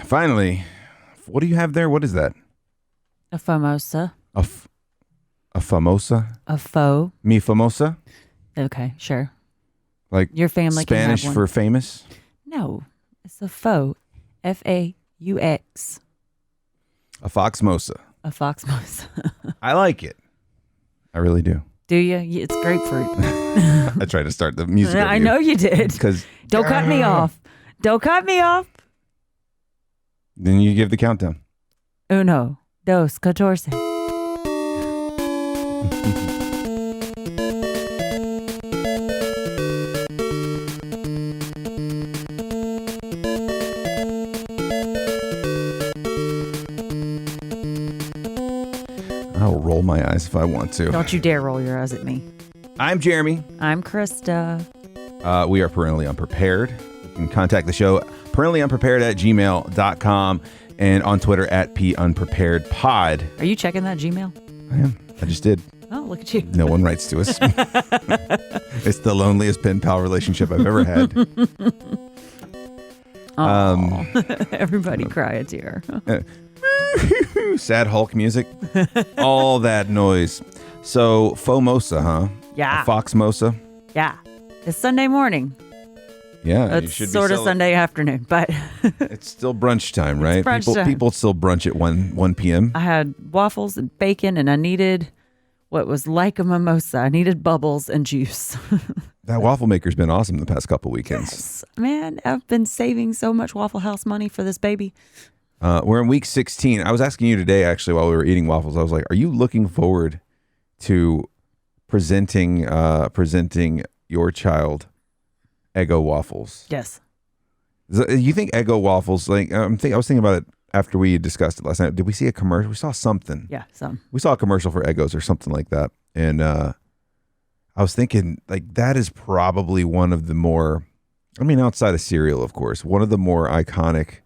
Finally. What do you have there? What is that? A famosa. A famosa? A faux. Mi famosa? Okay, sure. Like your family Spanish can have one. for famous? No, it's a faux. F-A-U-X. A fox mosa. A fox mosa. I like it. I really do. Do you? It's grapefruit. I tried to start the music. I know you did. Because don't cut me off. Don't cut me off. Then you give the countdown. Uno, dos, catorce. I'll roll my eyes if I want to. Don't you dare roll your eyes at me. I'm Jeremy. I'm Krista. We are Perennially Unprepared. You can contact the show perenniallyunprepared@gmail.com and on Twitter @punpreparedpod. Are you checking that Gmail? I am. I just did. Oh, look at you. No one writes to us. It's the loneliest pen pal relationship I've ever had. Everybody cry a tear. Sad Hulk music. All that noise. So, Fomosa, huh? Yeah. A Fox Mosa? Yeah. It's Sunday morning. Yeah. It's sort of Sunday afternoon, but it's still brunch time, right? It's brunch time. People still brunch at 1 p.m. I had waffles and bacon, and I needed what was like a mimosa. I needed bubbles and juice. That waffle maker's been awesome the past couple weekends. Yes. Man, I've been saving so much Waffle House money for this baby. We're in week 16. I was asking you today, actually, while we were eating waffles, I was like, are you looking forward to presenting your child Eggo waffles? Yes. You think Eggo waffles, like, I was thinking about it after we discussed it last night. Did we see a commercial? We saw something. Yeah, some. We saw a commercial for Eggos or something like that. And I was thinking, like, that is probably one of the more, I mean, outside of cereal, of course, one of the more iconic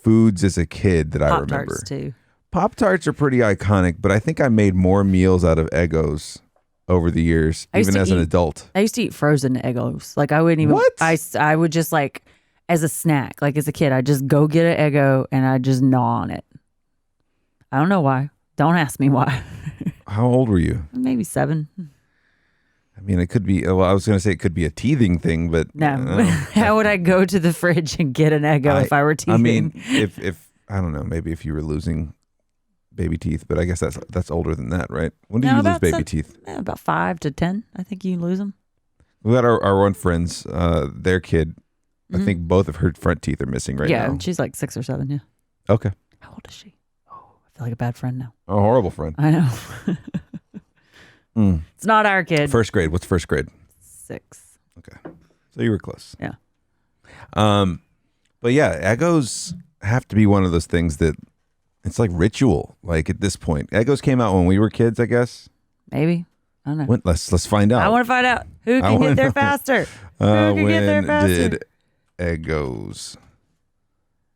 foods as a kid that I remember. Pop-Tarts too. Pop-Tarts are pretty iconic, but I think I made more meals out of Eggos over the years, even as an adult. I used to eat frozen Eggos. Like, I wouldn't even. What? I would just, like, as a snack, like as a kid, I'd just go get an Eggo and I'd just gnaw on it. I don't know why. Don't ask me why. How old were you? Maybe 7. I mean, it could be, well, I was going to say it could be a teething thing, but. No. How would I go to the fridge and get an Eggo if I were teething? I mean, if I don't know, maybe if you were losing baby teeth, but I guess that's older than that, right? When do you lose baby teeth? About 5 to 10. I think you lose them. We got our one friend's, their kid. I think both of her front teeth are missing right now. Yeah, she's like 6 or 7, yeah. Okay. How old is she? Oh, I feel like a bad friend now. A horrible friend. I know. It's not our kid. First grade. What's first grade? 6. Okay. So you were close. Yeah. But yeah, Eggos have to be one of those things that it's like ritual. Like at this point, Eggos came out when we were kids, I guess. Maybe. I don't know. Let's find out. I want to find out who can get there faster. Who can get there faster? Did Eggos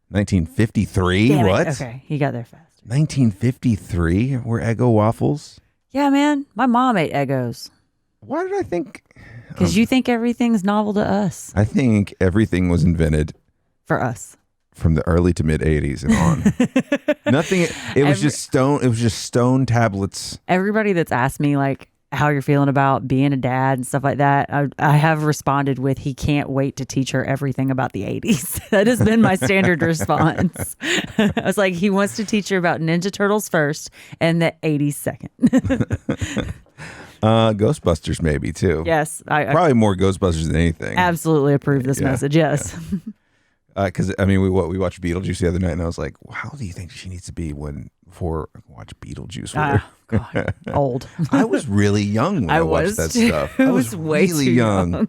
1953? Damn it. What? Okay, he got there faster. 1953 were Eggo waffles? Yeah, man. My mom ate Eggos. Why did I think? Because you think everything's novel to us. I think everything was invented for us from the early to mid 80s and on. Nothing. It was just stone. It was just stone tablets. Everybody that's asked me like how you're feeling about being a dad and stuff like that, I have responded with, he can't wait to teach her everything about the 80s. That has been my standard response. I was like, he wants to teach her about Ninja Turtles first and the 80s second. Ghostbusters maybe too. Yes. Probably more Ghostbusters than anything. Absolutely approve this message. Yes. Because I mean, we watched Beetlejuice the other night, and I was like, well, how do you think she needs to be before I watch Beetlejuice with her? God, old. I was really young when I watched that stuff. I was way really too young.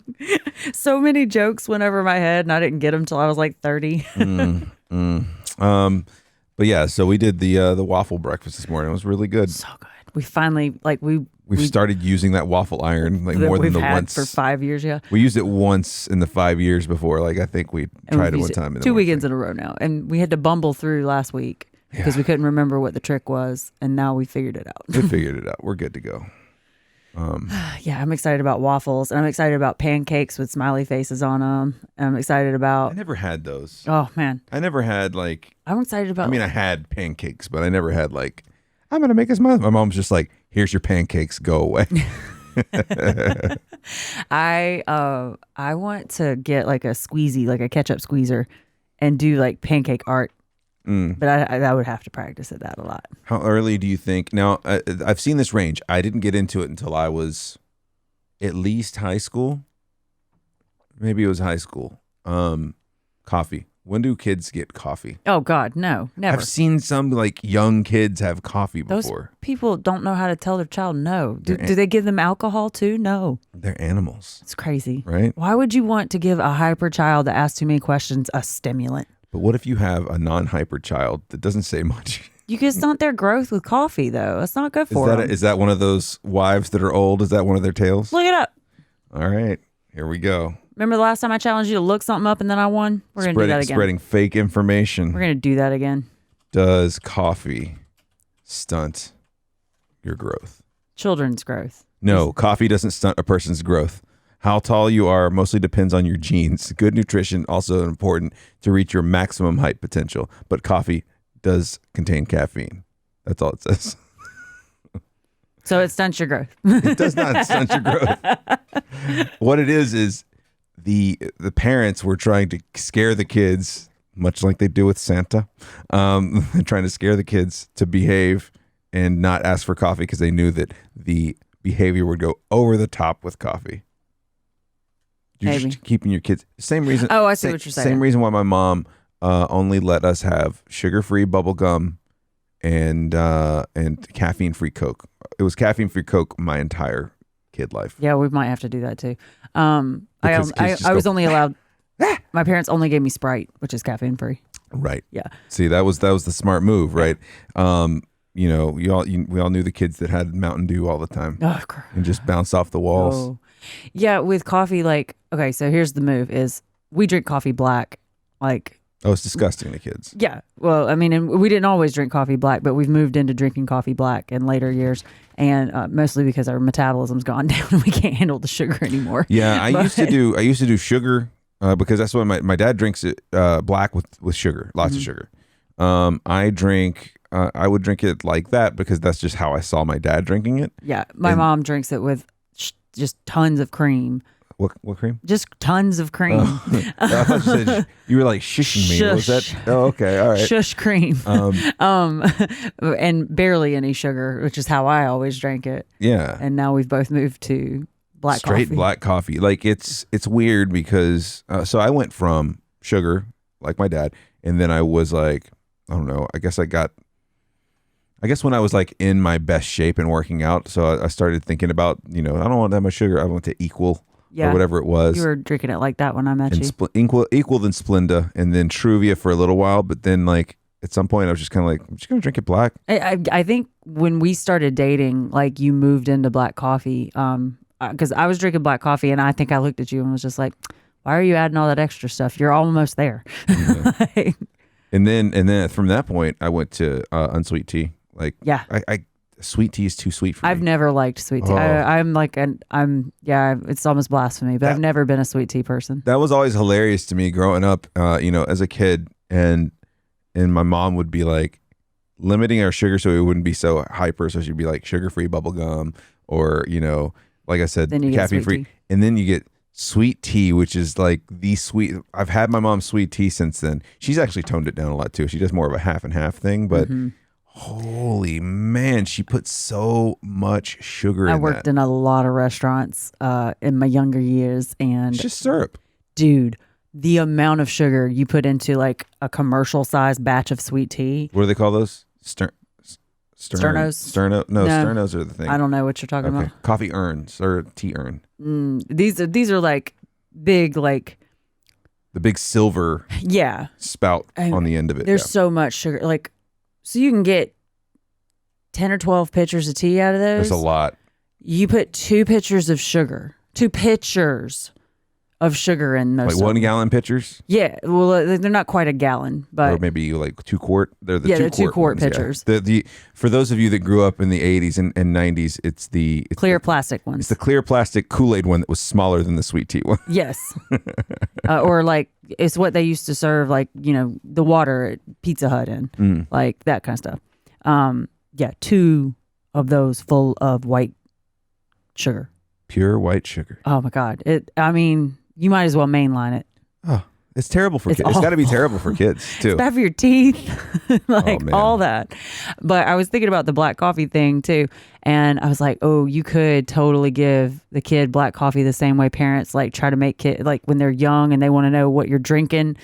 So many jokes went over my head, and I didn't get them till I was like 30. But yeah, so we did the waffle breakfast this morning. It was really good. So good. We finally We've started using that waffle iron like more than the once for 5 years. Yeah, we used it once in the 5 years before. Like I think we tried it one time. 2 weekends in a row now, and we had to bumble through last week because we couldn't remember what the trick was, and now we figured it out. We figured it out. We're good to go. Yeah, I'm excited about waffles, and I'm excited about pancakes with smiley faces on them. And I'm excited I about. never had those. Oh man, I never had like. I'm excited about. I mean, I had pancakes, but I never had like. I'm gonna make a smile. My mom's just like, "Here's your pancakes. Go away." I want to get like a squeezy, like a ketchup squeezer, and do like pancake art. But I would have to practice at that a lot. How early do you think? Now, I've seen this range. I didn't get into it until I was at least high school. Maybe it was high school. Coffee. When do kids get coffee? Oh God, no, never. I've seen some like young kids have coffee Those before. people don't know how to tell their child no. Do they give them alcohol too? No. They're animals. It's crazy. Right? Why would you want to give a hyper child that asks too many questions a stimulant? But what if you have a non-hyper child that doesn't say much? You can stunt their growth with coffee, though. That's not good for them. Is that one of those wives that are old? Is that one of their tales? Look it up. All right. Here we go. Remember the last time I challenged you to look something up and then I won? We're going to do that again. Spreading fake information. We're going to do that again. Does coffee stunt your growth? Children's growth. No, coffee doesn't stunt a person's growth. How tall you are mostly depends on your genes. Good nutrition also important to reach your maximum height potential, but coffee does contain caffeine. That's all it says. So it stunts your growth. It does not stunt your growth. What it is the parents were trying to scare the kids, much like they do with Santa, trying to scare the kids to behave and not ask for coffee because they knew that the behavior would go over the top with coffee. You're just keeping your kids. Same reason. Oh, I see what you're saying. Same reason why my mom only let us have sugar-free bubble gum and caffeine-free Coke. It was caffeine-free Coke my entire kid life. Yeah, we might have to do that too. I was only allowed. My parents only gave me Sprite, which is caffeine-free. Right. Yeah. See, that was the smart move, right? We all knew the kids that had Mountain Dew all the time and just bounced off the walls. Oh. Yeah, with coffee, like, okay, so here's the move is we drink coffee black, like. Oh, it's disgusting to kids. Yeah. Well, I mean, and we didn't always drink coffee black, but we've moved into drinking coffee black in later years, and mostly because our metabolism's gone down and we can't handle the sugar anymore. Yeah, I used to do sugar because that's why my dad drinks it black with sugar, lots of sugar. I would drink it like that because that's just how I saw my dad drinking it. Yeah, my mom drinks it with just tons of cream. What cream? Just tons of cream. I thought you were like shushing me. Shush. Was that? Oh, okay, all right. Shush cream. And barely any sugar, which is how I always drank it. Yeah. And now we've both moved to straight black coffee. Like it's weird because so I went from sugar like my dad, and then I was like, I don't know. I guess when I was like in my best shape and working out, so I started thinking about, I don't want that much sugar. I went to Equal or whatever it was. You were drinking it like that when I met you. Equal then Splenda, and then Truvia for a little while. But then like at some point I was just kind of like, I'm just going to drink it black. I think when we started dating, like you moved into black coffee because I was drinking black coffee, and I think I looked at you and was just like, why are you adding all that extra stuff? You're almost there. Yeah. And then from that point, I went to unsweet tea. Like, yeah, sweet tea is too sweet for me. I've never liked sweet tea. It's almost blasphemy, but I've never been a sweet tea person. That was always hilarious to me growing up, as a kid, and my mom would be like limiting our sugar so it wouldn't be so hyper. So she'd be like sugar-free bubble gum, or like I said, caffeine-free, and then you get sweet tea, which is like the sweet. I've had my mom's sweet tea since then. She's actually toned it down a lot too. She does more of a half and half thing, but. Mm-hmm. Holy man, she put so much sugar in that. I worked in a lot of restaurants in my younger years, and it's just syrup. Dude, the amount of sugar you put into like a commercial sized batch of sweet tea. What do they call those? Sternos? Sternos are the thing. I don't know what you're talking about. Coffee urns or tea urn. These are like big, like the big silver spout on the end of it. There's so much sugar. Like, so you can get 10 or 12 pitchers of tea out of those. That's a lot. You put 2 pitchers of sugar, 2 pitchers of sugar in most Like of 1 them. gallon pitchers? Yeah, well, they're not quite a gallon, but Or maybe like 2 quart. They're the Yeah, 2 they're 2 quart ones, yeah. pitchers. The for those of you that grew up in the 80s and 90s, it's clear plastic it's ones. the clear plastic Kool-Aid one that was smaller than the sweet tea one. Yes. Or like it's what they used to serve, like, the water at Pizza Hut in, like that kind of stuff. Yeah, 2 of those full of white sugar. Pure white sugar. Oh my God. You might as well mainline it. Oh, it's terrible for It's kids. It's got to be awful. terrible for kids too. It's bad for your teeth, like man. all that. But I was thinking about the black coffee thing too. And I was like, oh, you could totally give the kid black coffee the same way parents like try to make kid, like when they're young and they want to know what you're drinking.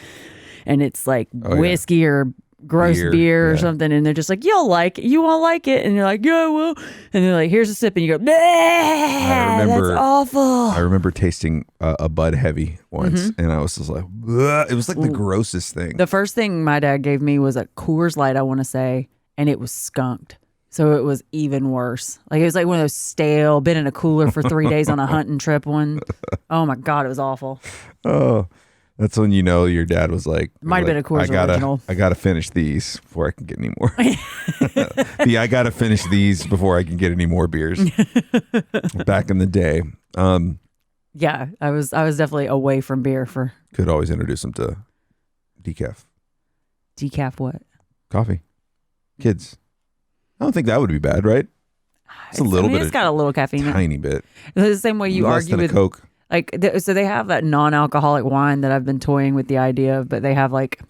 And it's like whiskey or gross beer or something. And they're just like, you'll like it. You won't like it. And you're like, yeah, I will. And they're like, here's a sip. And you go, that's awful. I remember tasting a Bud Heavy once, and I was just like, "Ugh." It was like the grossest thing. The first thing my dad gave me was a Coors Light, I want to say, and it was skunked. So it was even worse. Like it was like one of those stale, been in a cooler for 3 days on a hunting trip one. Oh my God, it was awful. Oh, that's when you know your dad was like, Might have been a Coors Original. I gotta finish these before I can get any more. I gotta finish these before I can get any more beers. Back in the day, yeah, I was definitely away from beer for could always introduce them to decaf what? coffee. Kids, I don't think that would be bad, right? It's a little bit. It's got a little caffeine. Tiny bit. The same way you Less argue than a with Coke. like, so they have that non-alcoholic wine that I've been toying with the idea of, but they have like,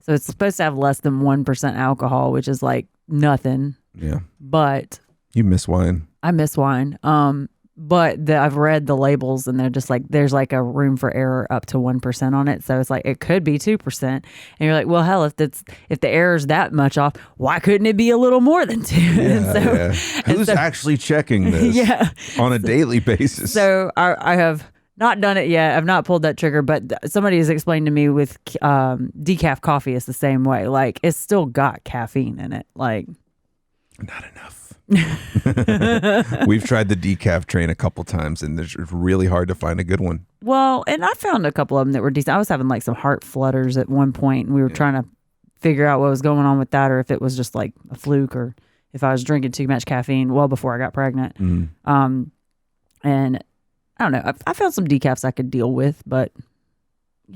so it's supposed to have less than 1% alcohol, which is like nothing. Yeah. But You miss wine. I miss wine. But I've read the labels and they're just like, there's like a room for error up to 1% on it. So it's like, it could be 2%. And you're like, well, hell, if the error's that much off, why couldn't it be a little more than 2? Yeah. Who's actually checking this on a daily basis? So I have not done it yet. I've not pulled that trigger, but somebody has explained to me with decaf coffee, it's the same way. Like it's still got caffeine in it. Like not enough. We've tried the decaf train a couple times and it's really hard to find a good one. Well, and I found a couple of them that were decent. I was having like some heart flutters at one point and we were trying to figure out what was going on with that, or if it was just like a fluke, or if I was drinking too much caffeine well before I got pregnant. And I don't know. I found some decafs I could deal with, but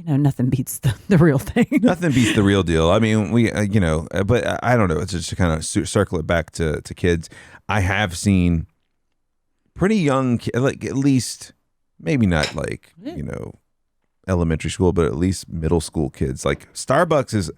nothing beats the real thing. Nothing beats the real deal. I mean, but I don't know. It's just to kind of circle it back to kids. I have seen pretty young, like at least maybe not like, elementary school, but at least middle school kids. Like Starbucks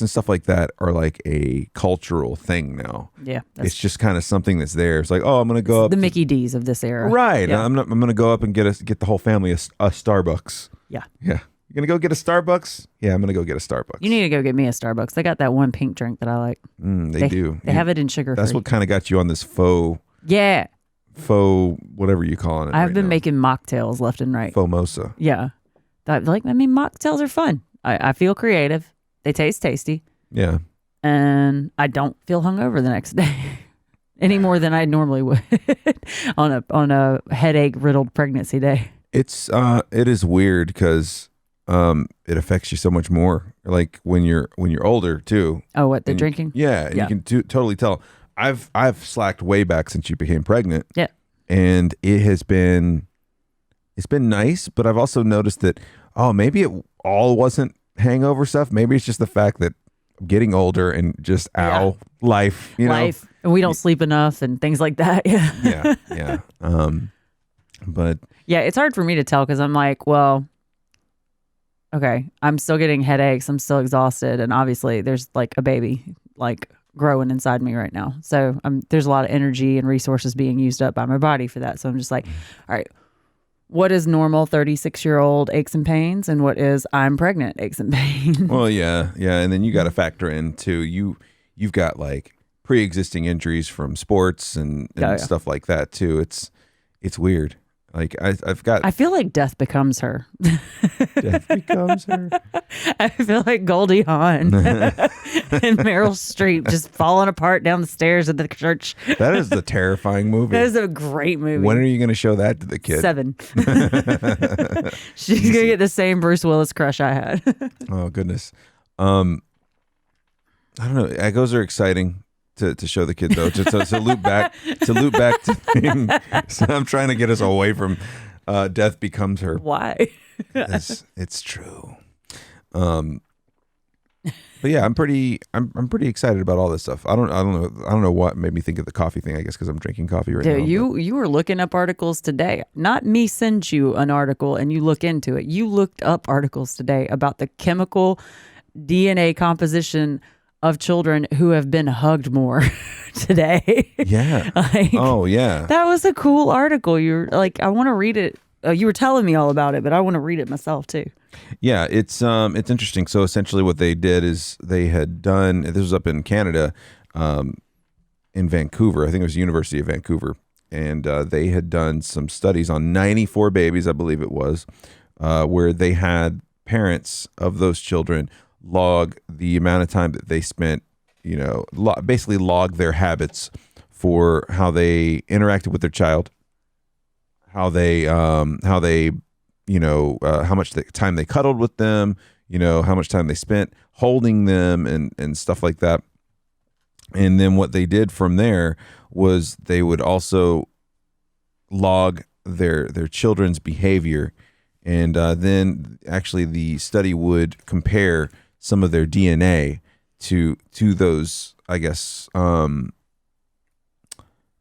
and stuff like that are like a cultural thing now. Yeah. It's just kind of something that's there. It's like, oh, I'm going to go up. The Mickey D's of this era. Right. Yeah. I'm going to go up and get the whole family a Starbucks. Yeah. Yeah. You're going to go get a Starbucks? Yeah, I'm going to go get a Starbucks. You need to go get me a Starbucks. They got that one pink drink that I like. They do. They have it in sugar-free. That's what kind of got you on this faux, whatever you calling it. I've been making mocktails left and right. Faux mosa. Yeah. Mocktails are fun. I feel creative. They taste tasty. Yeah. And I don't feel hungover the next day any more than I normally would on a headache riddled pregnancy day. It is weird because it affects you so much more. Like when you're older too. Oh, what, the drinking? Yeah, you can totally tell. I've slacked way back since you became pregnant. Yeah. And it's been nice, but I've also noticed that maybe it all wasn't hangover stuff. Maybe it's just the fact that I'm getting older and just life, life, and we don't sleep enough and things like that. Yeah. Yeah. But yeah, it's hard for me to tell because I'm like, well, okay, I'm still getting headaches. I'm still exhausted. And obviously there's like a baby like growing inside me right now. So there's a lot of energy and resources being used up by my body for that. So I'm just like, all right, what is normal 36-year-old aches and pains, and what is I'm pregnant aches and pains? Well, yeah. And then you got to factor in too. You've got like pre-existing injuries from sports and stuff like that too. It's weird. Like I feel like death becomes her. Death becomes her. I feel like Goldie Hawn. and Meryl Streep just falling apart down the stairs of the church. That is the terrifying movie. That is a great movie. When are you going to show that to the kid? 7. She's gonna get the same Bruce Willis crush I had. Oh goodness. I don't know. Eggos are exciting to show the kid though. To loop back to thing. So I'm trying to get us away from death becomes her. Why? It's true. But yeah, I'm pretty excited about all this stuff. I don't know what made me think of the coffee thing. I guess because I'm drinking coffee right now. You were looking up articles today. Not me send you an article and you look into it. You looked up articles today about the chemical DNA composition of children who have been hugged more today. Yeah. Oh yeah. That was a cool article. You're like, I want to read it. You were telling me all about it, but I want to read it myself too. Yeah, it's interesting. So essentially what they did is they had done, this was up in Canada, in Vancouver. I think it was the University of Vancouver. And they had done some studies on 94 babies, I believe it was, where they had parents of those children log the amount of time that they spent, basically log their habits for how they interacted with their child, how much time they cuddled with them, how much time they spent holding them and stuff like that. And then what they did from there was they would also log their children's behavior. And then actually the study would compare some of their DNA to those, I guess,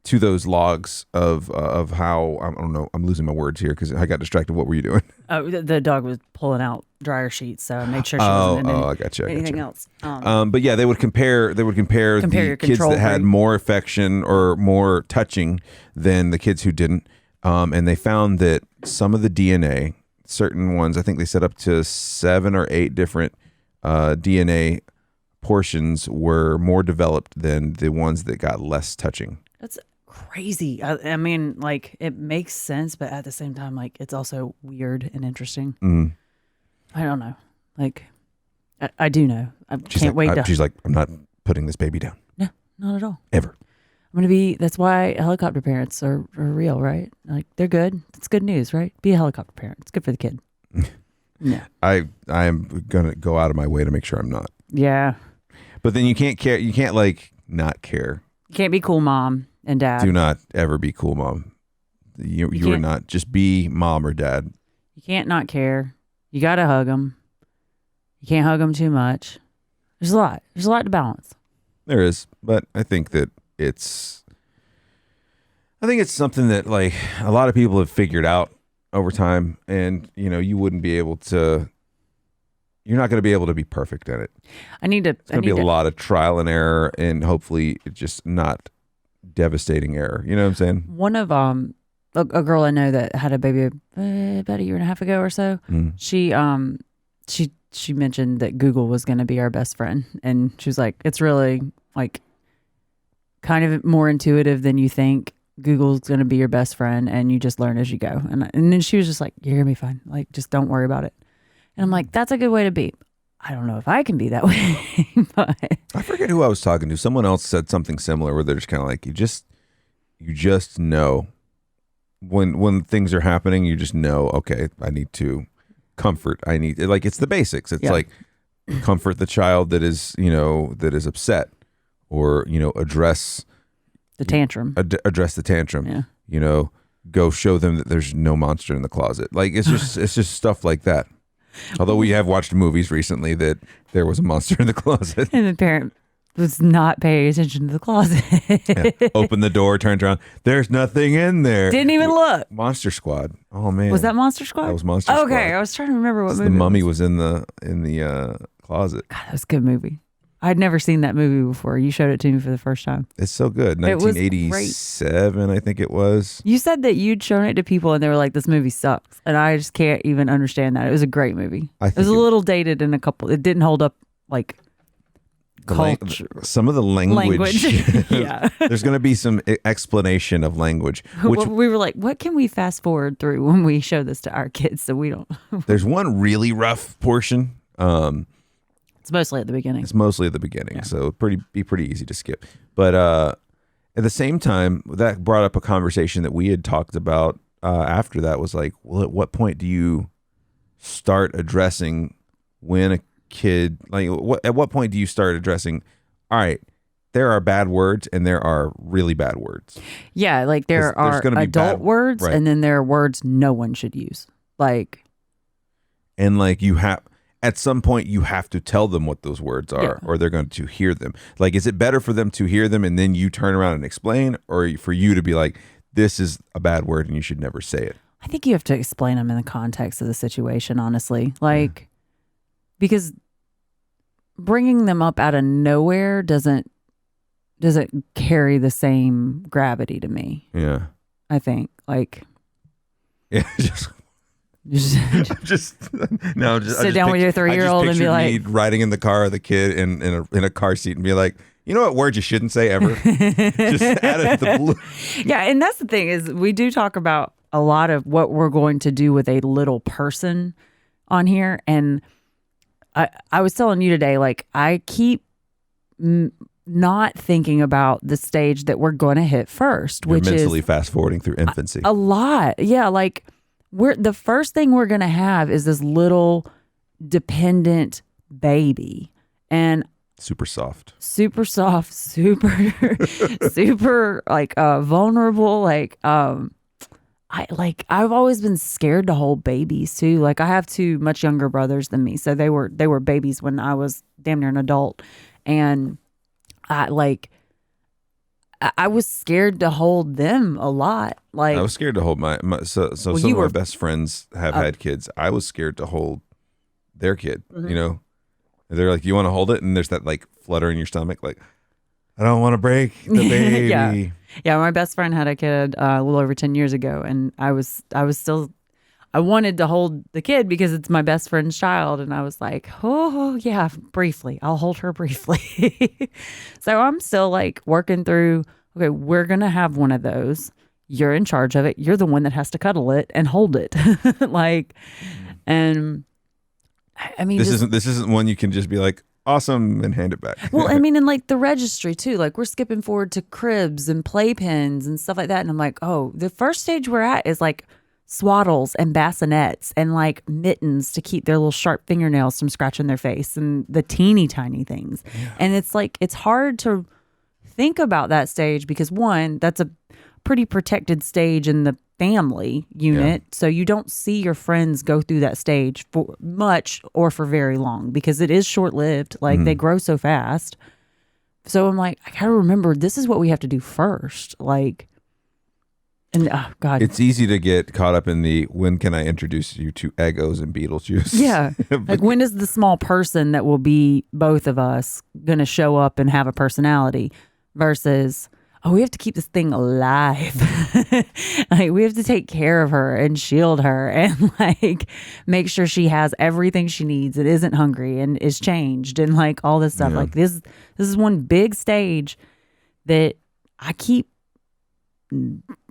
to those logs of how, I don't know, I'm losing my words here because I got distracted. What were you doing? Oh, the dog was pulling out dryer sheets, so I made sure she wasn't in I got you. anything else. But yeah, they would compare the kids that had more affection or more touching than the kids who didn't. And they found that some of the DNA, certain ones, I think they set up to 7 or 8 different DNA portions were more developed than the ones that got less touching. That's crazy. I mean, like, it makes sense, but at the same time, like, it's also weird and interesting. Mm. I don't know. Like, I do know. Can't wait to. She's like, I'm not putting this baby down. No, not at all. Ever. I'm gonna be. That's why helicopter parents are real, right? Like, they're good. It's good news, right? Be a helicopter parent. It's good for the kid. Yeah. I am gonna go out of my way to make sure I'm not. Yeah. But then you can't care. You can't like not care. You can't be cool mom and dad. Do not ever be cool mom. You are not. Just be mom or dad. You can't not care. You got to hug them. You can't hug them too much. There's a lot. There's a lot to balance. There is. But I think that it's something that like a lot of people have figured out over time. And, you wouldn't be able to, you're not going to be able to be perfect at it. It's going to be a lot of trial and error and hopefully just not devastating error. You know what I'm saying? One of a girl I know that had a baby about a year and a half ago or so. Mm. She mentioned that Google was going to be our best friend, and she was like, "It's really like kind of more intuitive than you think. Google's going to be your best friend, and you just learn as you go." And then she was just like, "You're gonna be fine. Like, just don't worry about it." And I'm like, "That's a good way to be." I don't know if I can be that way, but I forget who I was talking to. Someone else said something similar where they're just kind of like, you just know when things are happening, you just know, okay, I need to comfort. It's the basics. It's like comfort the child that is upset or, address the tantrum, address the tantrum, go show them that there's no monster in the closet. Like, it's just stuff like that. Although we have watched movies recently that there was a monster in the closet. And the parent was not paying attention to the closet. Yeah. Opened the door, turned around. There's nothing in there. Didn't even look. Monster Squad. Oh man. Was that Monster Squad? That was Monster Squad. Okay, I was trying to remember what movie. The mummy was in the closet. God, that was a good movie. I'd never seen that movie before. You showed it to me for the first time. It's so good. 1987, I think it was. You said that you'd shown it to people and they were like, "This movie sucks," and I just can't even understand that. It was a great movie. It was a little dated in a couple. It didn't hold up like culture. Some of the language. Yeah. There's going to be some explanation of language. Which we were like, what can we fast forward through when we show this to our kids so we don't? There's one really rough portion. It's mostly at the beginning. It's mostly at the beginning, so be pretty easy to skip. But at the same time, that brought up a conversation that we had talked about after that was like, well, at what point do you start addressing when a kid, like, at what point do you start addressing, all right, there are bad words and there are really bad words. Yeah, like there are adult words, right, and then there are words no one should use. Like, and like at some point you have to tell them what those words are, or they're going to hear them. Like, is it better for them to hear them and then you turn around and explain, or for you to be like, this is a bad word and you should never say it? I think you have to explain them in the context of the situation, honestly. Like, because bringing them up out of nowhere doesn't carry the same gravity to me. Yeah. I think, like, yeah, just sit down with your 3-year-old and be like, riding in the car with a kid in a car seat and be like, you know what word you shouldn't say ever? Just out of the blue. Yeah, and that's the thing is we do talk about a lot of what we're going to do with a little person on here, and I was telling you today, like, I keep not thinking about the stage that we're going to hit first, You're which mentally is fast forwarding through infancy. A lot. Yeah. Like, the first thing we're going to have is this little dependent baby, and super soft, super like vulnerable. Like, I've always been scared to hold babies too. Like, I have 2 much younger brothers than me. So they were babies when I was damn near an adult. And I was scared to hold them a lot. Like, I was scared to hold my some of my best friends have had kids. I was scared to hold their kid, you know. They're like, you want to hold it? And there's that like flutter in your stomach, like, I don't want to break the baby. Yeah, my best friend had a kid a little over 10 years ago, and I wanted to hold the kid because it's my best friend's child, and I was like, oh yeah, briefly, I'll hold her briefly. So I'm still like working through, okay, we're gonna have one of those. You're in charge of it. You're the one that has to cuddle it and hold it. Like, and I mean, this isn't one you can just be like, awesome, and hand it back. Well, I mean, and like the registry too, like we're skipping forward to cribs and playpens and stuff like that. And I'm like, oh, the first stage we're at is like swaddles and bassinets and like mittens to keep their little sharp fingernails from scratching their face and the teeny tiny things. Yeah. And it's like, it's hard to think about that stage because one, that's a pretty protected stage in the family unit. Yeah. So you don't see your friends go through that stage for much or for very long because it is short-lived. Like they grow so fast. So I'm like, I gotta remember this is what we have to do first. Like, and oh God, it's easy to get caught up in the when can I introduce you to Eggos and Beetlejuice? Yeah, like when is the small person that will be both of us gonna show up and have a personality versus, oh, we have to keep this thing alive. Like we have to take care of her and shield her and like make sure she has everything she needs. It isn't hungry and is changed and like all this stuff. Yeah. Like this is one big stage that I keep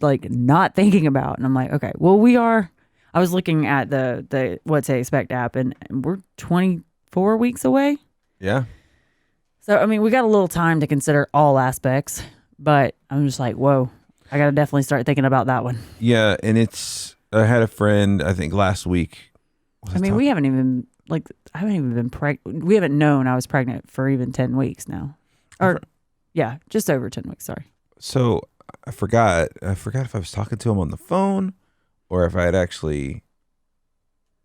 like not thinking about. And I'm like, okay, well I was looking at the What to Expect app and we're 24 weeks away. Yeah. So, I mean, we got a little time to consider all aspects. But I'm just like, whoa, I got to definitely start thinking about that one. Yeah. And I had a friend, I think last week. I mean, I haven't even been pregnant. We haven't known I was pregnant for even 10 weeks now. Yeah, just over 10 weeks. Sorry. So I forgot if I was talking to him on the phone or if I had actually,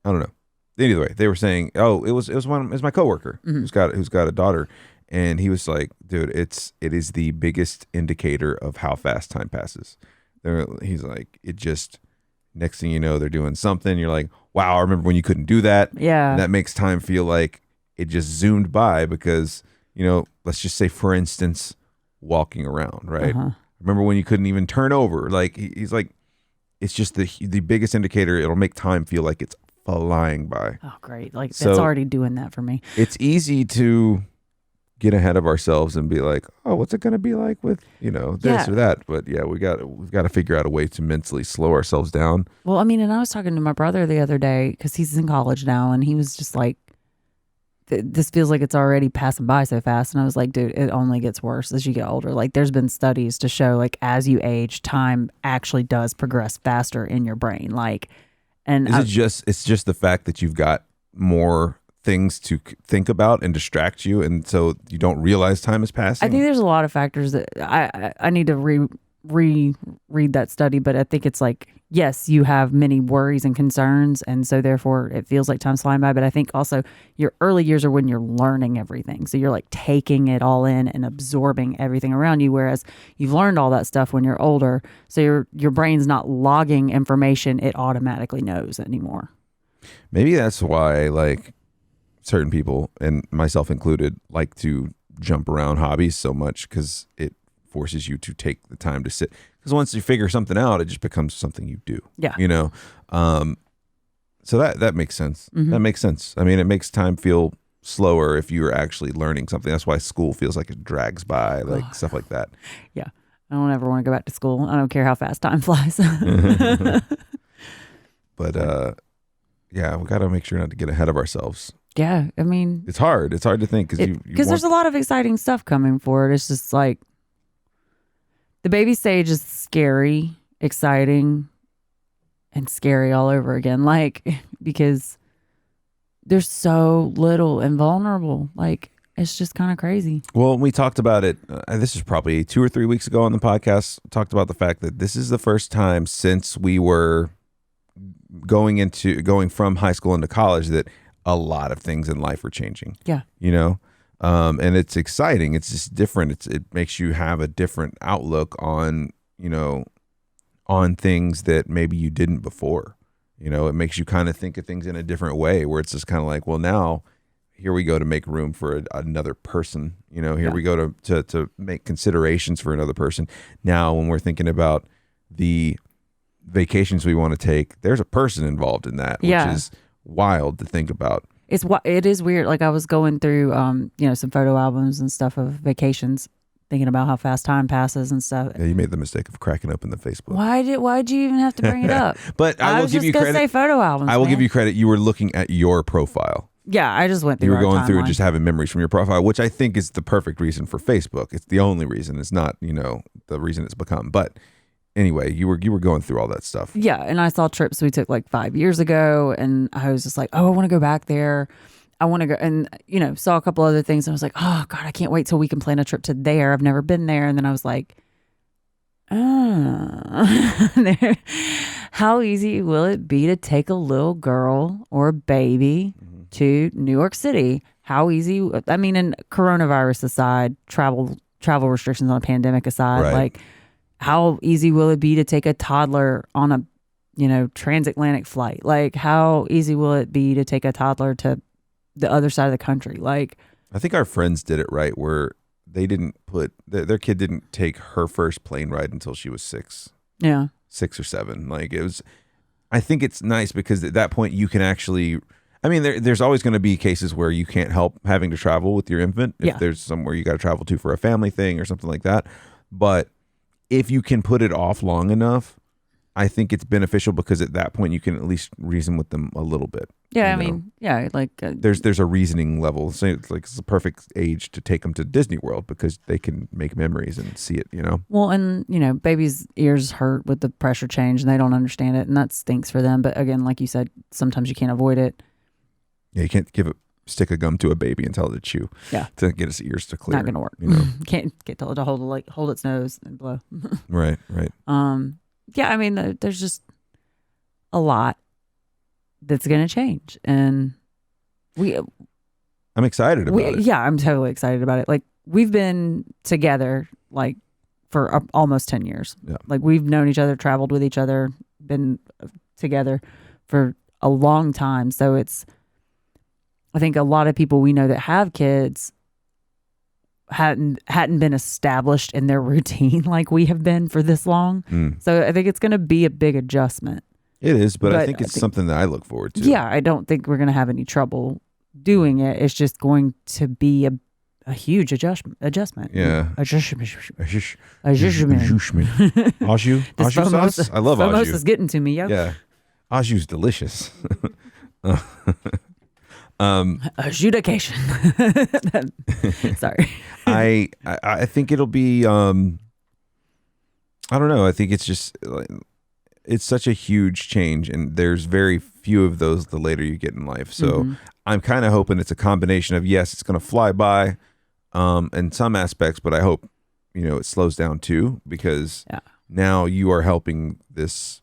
I don't know. Either way, they were saying, oh, it was my coworker who's got a daughter. And he was like, dude, it is the biggest indicator of how fast time passes. He's like, it just, next thing you know, they're doing something. You're like, wow, I remember when you couldn't do that. Yeah. And that makes time feel like it just zoomed by because, you know, let's just say, for instance, walking around, right? Uh-huh. Remember when you couldn't even turn over? Like, he's like, it's just the biggest indicator. It'll make time feel like it's flying by. Oh, great. Like, that's already doing that for me. It's easy to get ahead of ourselves and be like, oh, what's it going to be like with, you know, this or that? But yeah, we've got to figure out a way to mentally slow ourselves down. Well, I mean, and I was talking to my brother the other day because he's in college now, and he was just like, this feels like it's already passing by so fast. And I was like, dude, it only gets worse as you get older. Like there's been studies to show like as you age, time actually does progress faster in your brain. Like, and it's just the fact that you've got more things to think about and distract you, and so you don't realize time is passing? I think there's a lot of factors that I need to reread that study, but I think it's like, yes, you have many worries and concerns, and so therefore it feels like time's flying by. But I think also your early years are when you're learning everything, so you're like taking it all in and absorbing everything around you, whereas you've learned all that stuff when you're older, so your brain's not logging information it automatically knows anymore. Maybe that's why like certain people, and myself included, like to jump around hobbies so much, because it forces you to take the time to sit, because once you figure something out, it just becomes something you do. Yeah. You know? So that makes sense. Mm-hmm. That makes sense. I mean, it makes time feel slower if you're actually learning something. That's why school feels like it drags by, like stuff like that. Yeah. I don't ever want to go back to school. I don't care how fast time flies. But yeah, we got to make sure not to get ahead of ourselves. Yeah. I mean, it's hard to think, because there's a lot of exciting stuff coming forward. It's just like, the baby stage is scary, exciting, and scary all over again. Like, because they're so little and vulnerable. Like, it's just kind of crazy. Well, we talked about it. This is probably 2 or 3 weeks ago on the podcast. Talked about the fact that this is the first time since we were going from high school into college that a lot of things in life are changing. Yeah. You know? And it's exciting. It's just different. It makes you have a different outlook on, on things that maybe you didn't before. It makes you kind of think of things in a different way, where it's just kind of like, well, now here we go to make room for another person. Here we go to make considerations for another person. Now, when we're thinking about the vacations we want to take, there's a person involved in that, which is wild to think about. It is weird. Like I was going through, some photo albums and stuff of vacations, thinking about how fast time passes and stuff. Yeah, you made the mistake of cracking open the Facebook. Why'd you even have to bring it up? But I will give you credit. Say photo albums. I will give you credit. You were looking at your profile. Yeah, I just went through. You were going through and just having memories from your profile, which I think is the perfect reason for Facebook. It's the only reason. It's not, the reason it's become. But anyway, you were going through all that stuff. Yeah, and I saw trips we took like 5 years ago, and I was just like, oh, I want to go back there. I want to go, and saw a couple other things, and I was like, oh God, I can't wait till we can plan a trip to there. I've never been there, and then I was like, how easy will it be to take a little girl or a baby to New York City? How easy? I mean, and coronavirus aside, travel restrictions on a pandemic aside, right. Like. How easy will it be to take a toddler on a, transatlantic flight? Like, how easy will it be to take a toddler to the other side of the country? Like, I think our friends did it right, where they didn't put their kid didn't take her first plane ride until she was 6. Yeah, 6 or 7. Like it was. I think it's nice because at that point you can actually. I mean, there's always going to be cases where you can't help having to travel with your infant. If there's somewhere you got to travel to for a family thing or something like that, but if you can put it off long enough, I think it's beneficial, because at that point you can at least reason with them a little bit. Yeah, I mean, yeah, like there's a reasoning level. So it's the perfect age to take them to Disney World, because they can make memories and see it. Well, and babies' ears hurt with the pressure change, and they don't understand it, and that stinks for them. But again, like you said, sometimes you can't avoid it. Yeah, you can't stick a gum to a baby and tell it to chew. Yeah, to get its ears to clear. Not gonna work. Can't get tell it to hold its nose and blow. Right. Yeah, I mean, there's just a lot that's gonna change, and I'm excited about it. Yeah, I'm totally excited about it. Like, we've been together like for almost 10 years. Yeah. Like, we've known each other, traveled with each other, been together for a long time. So I think a lot of people we know that have kids hadn't been established in their routine like we have been for this long. So I think it's going to be a big adjustment. It is, but I think it's something that I look forward to. Yeah, I don't think we're going to have any trouble doing it. It's just going to be a huge adjustment. Yeah. Adjustment. Ashu sauce? I love Mosas ashu. is getting to me, yo. Yeah. Ashu's delicious. Adjudication. Sorry. I think it'll be I don't know. I think it's just it's such a huge change, and there's very few of those the later you get in life. So I'm kind of hoping it's a combination of, yes, it's going to fly by in some aspects, but I hope it slows down too, because now you are helping this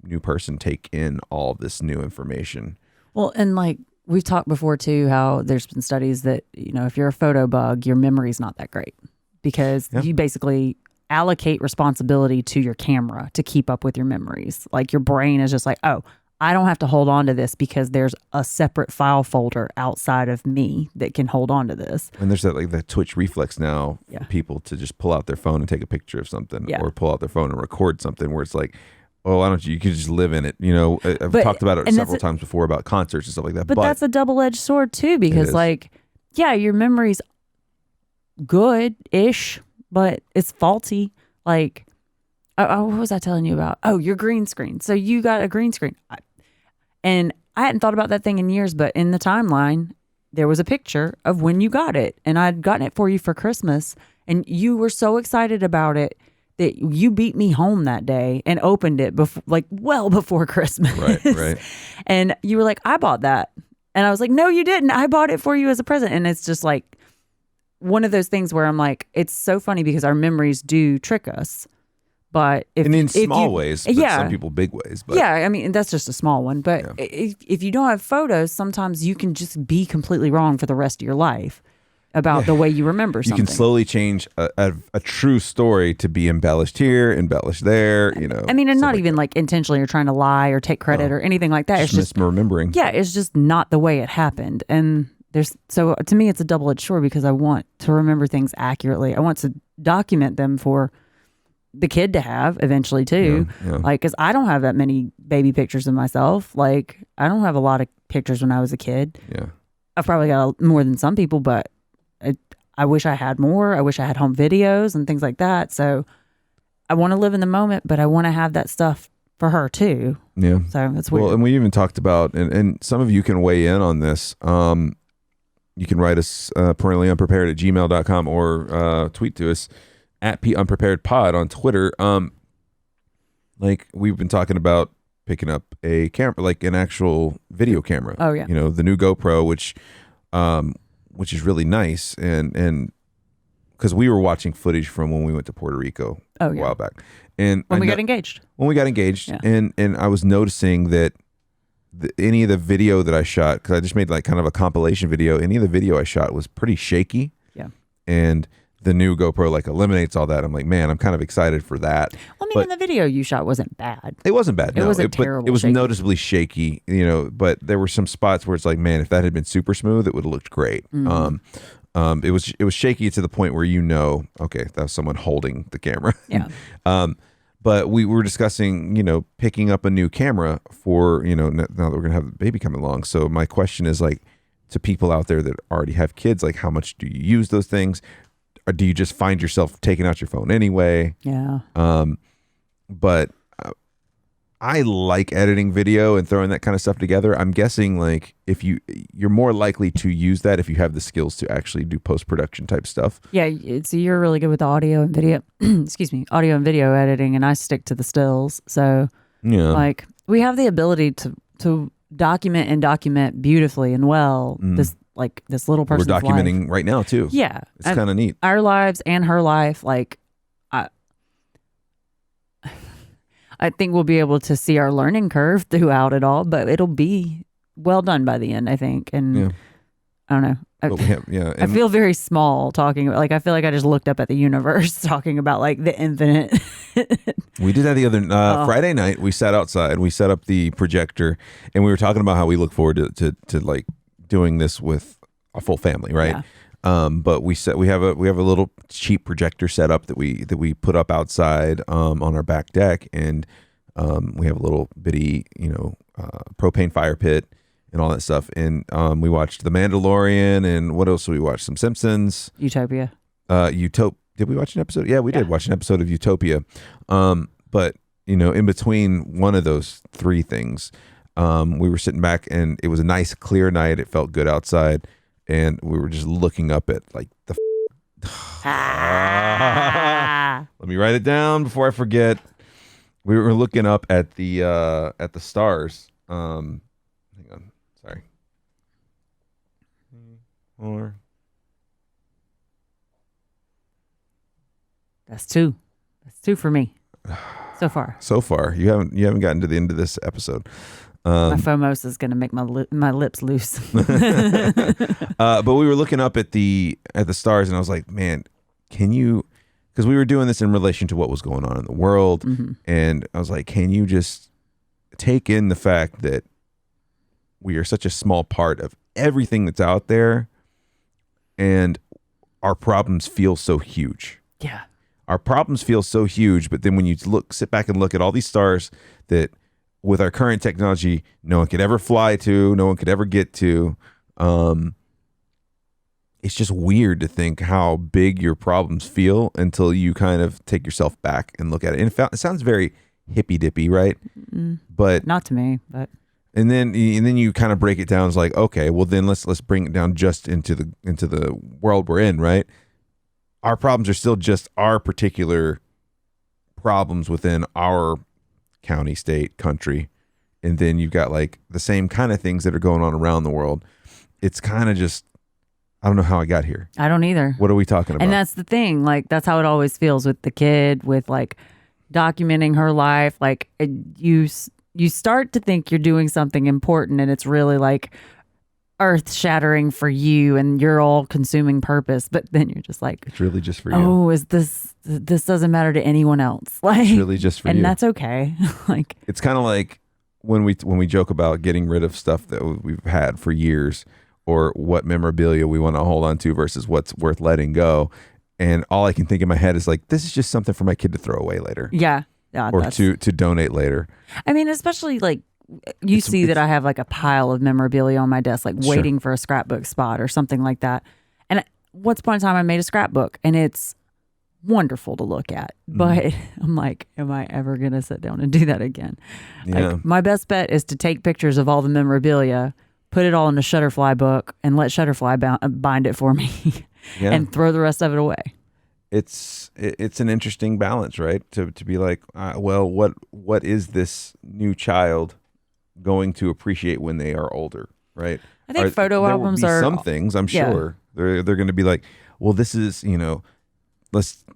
new person take in all this new information. Well, and like we've talked before too, how there's been studies that if you're a photo bug, your memory's not that great, because you basically allocate responsibility to your camera to keep up with your memories. Like your brain is just like, oh, I don't have to hold on to this because there's a separate file folder outside of me that can hold on to this. And there's that twitch reflex now for people to just pull out their phone and take a picture of something, or pull out their phone and record something, where it's like, oh, why don't you could just live in it. I've talked about it several times before about concerts and stuff like that. But that's a double-edged sword too, because your memory's good-ish, but it's faulty. Like, what was I telling you about? Oh, your green screen. So you got a green screen. And I hadn't thought about that thing in years, but in the timeline, there was a picture of when you got it. And I'd gotten it for you for Christmas. And you were so excited about it that you beat me home that day and opened it well before Christmas. Right. And you were like, I bought that. And I was like, no, you didn't. I bought it for you as a present. And it's just like one of those things where I'm like, it's so funny because our memories do trick us. But in small ways, but some people big ways. But I mean, that's just a small one. But if you don't have photos, sometimes you can just be completely wrong for the rest of your life about the way you remember something. You can slowly change a true story to be embellished here, embellished there. I mean, and not even like intentionally or trying to lie or take credit or anything like that. It's just misremembering. Yeah, it's just not the way it happened. And so to me, it's a double-edged sword, because I want to remember things accurately. I want to document them for the kid to have eventually too. Like, because I don't have that many baby pictures of myself. Like, I don't have a lot of pictures when I was a kid. I've probably got more than some people, but I wish I had more. I wish I had home videos and things like that. So I want to live in the moment, but I want to have that stuff for her too. Yeah. So it's weird. Well, and we even talked about, and some of you can weigh in on this. You can write us parentallyunprepared@gmail.com or tweet to us at @unpreparedpod on Twitter. Like we've been talking about picking up a camera, like an actual video camera. Oh yeah. The new GoPro, which is really nice, and because we were watching footage from when we went to Puerto Rico a while back, and when we got engaged, and I was noticing that any of the video that I shot, because I just made like kind of a compilation video, any of the video I shot was pretty shaky. Yeah. And the new GoPro like eliminates all that. I'm like, man, I'm kind of excited for that. Well, I mean, and the video you shot wasn't bad. It wasn't bad. It wasn't terrible. It was shaky. Noticeably shaky, but there were some spots where it's like, man, if that had been super smooth, it would have looked great. It was shaky to the point where okay, that was someone holding the camera. Yeah. But we were discussing, picking up a new camera for, now that we're going to have the baby coming along. So my question is like, to people out there that already have kids, like how much do you use those things? Or do you just find yourself taking out your phone anyway? Yeah. But I like editing video and throwing that kind of stuff together. I'm guessing like if you're more likely to use that if you have the skills to actually do post-production type stuff. Yeah, so you're really good with the audio and video. Excuse me, audio and video editing, and I stick to the stills. So like we have the ability to document beautifully and well this little person's life. We're documenting right now too. Yeah, it's kind of neat. Our lives and her life, like I think we'll be able to see our learning curve throughout it all, but it'll be well done by the end, I think. And I don't know. I feel very small talking about, like, I feel like I just looked up at the universe talking about like the infinite. We did that the other Friday night. We sat outside, we set up the projector, and we were talking about how we look forward to like doing this with a full family, right? Yeah. But we have a little cheap projector set up that we put up outside on our back deck, and we have a little bitty propane fire pit and all that stuff. And we watched The Mandalorian, and what else did we watch? Some Simpsons, Utopia. Did we watch an episode? Yeah, we did watch an episode of Utopia. But in between one of those three things, We were sitting back, and it was a nice, clear night. It felt good outside, and we were just looking up at like the. Let me write it down before I forget. We were looking up at the stars. Hang on, sorry. Or That's two. That's two for me so far. So far, you haven't gotten to the end of this episode. My FOMOS is going to make my lips loose. But we were looking up at the stars, and I was like, man, can you? Because we were doing this in relation to what was going on in the world, and I was like, can you just take in the fact that we are such a small part of everything that's out there, and our problems feel so huge. Yeah. Our problems feel so huge, but then when you sit back and look at all these stars that with our current technology, no one could ever fly to, no one could ever get to. It's just weird to think how big your problems feel until you kind of take yourself back and look at it. And it sounds very hippy dippy, right? But not to me, but. And then you kind of break it down. It's like, okay, well then let's bring it down just into the world we're in, right? Our problems are still just our particular problems within our county, state, country. And then you've got like the same kind of things that are going on around the world. It's kind of just, I don't know how I got here. I don't either. What are we talking about? And that's the thing. Like, that's how it always feels with the kid, with like documenting her life. Like you start to think you're doing something important, and it's really like earth shattering for you and your all consuming purpose. But then you're just like, it's really just for you. Oh, this doesn't matter to anyone else. Like, it's really just for you. And that's okay. Like, it's kind of like when we joke about getting rid of stuff that we've had for years, or what memorabilia we want to hold on to versus what's worth letting go. And all I can think in my head is like, this is just something for my kid to throw away later. Yeah. Or to donate later. I mean, especially like you see that I have like a pile of memorabilia on my desk, like waiting for a scrapbook spot or something like that. And once upon a time I made a scrapbook, and it's wonderful to look at, but I'm like, am I ever going to sit down and do that again? Yeah. Like, my best bet is to take pictures of all the memorabilia, put it all in a Shutterfly book, and let Shutterfly bind it for me and throw the rest of it away. It's an interesting balance, right? To be like, well, what is this new child going to appreciate when they are older, right? I think photo albums are some things. I'm sure they're going to be like, well, this is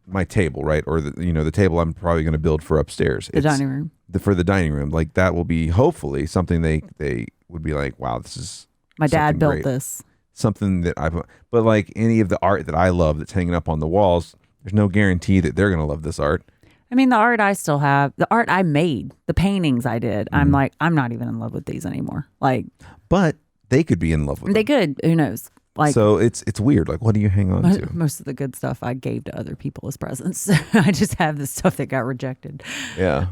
my table, right? Or the table I'm probably going to build for upstairs. The dining room. For the dining room, like that will be hopefully something they would be like, wow, this is my dad built great. this. Something that but like any of the art that I love that's hanging up on the walls, there's no guarantee that they're going to love this art. I mean, the art I still have, the art I made, the paintings I did, I'm like, I'm not even in love with these anymore. Like, but they could be in love with they them. could, who knows? Like, so it's weird. Like, what do you hang on to? Most of the good stuff I gave to other people as presents. I just have the stuff that got rejected. Yeah.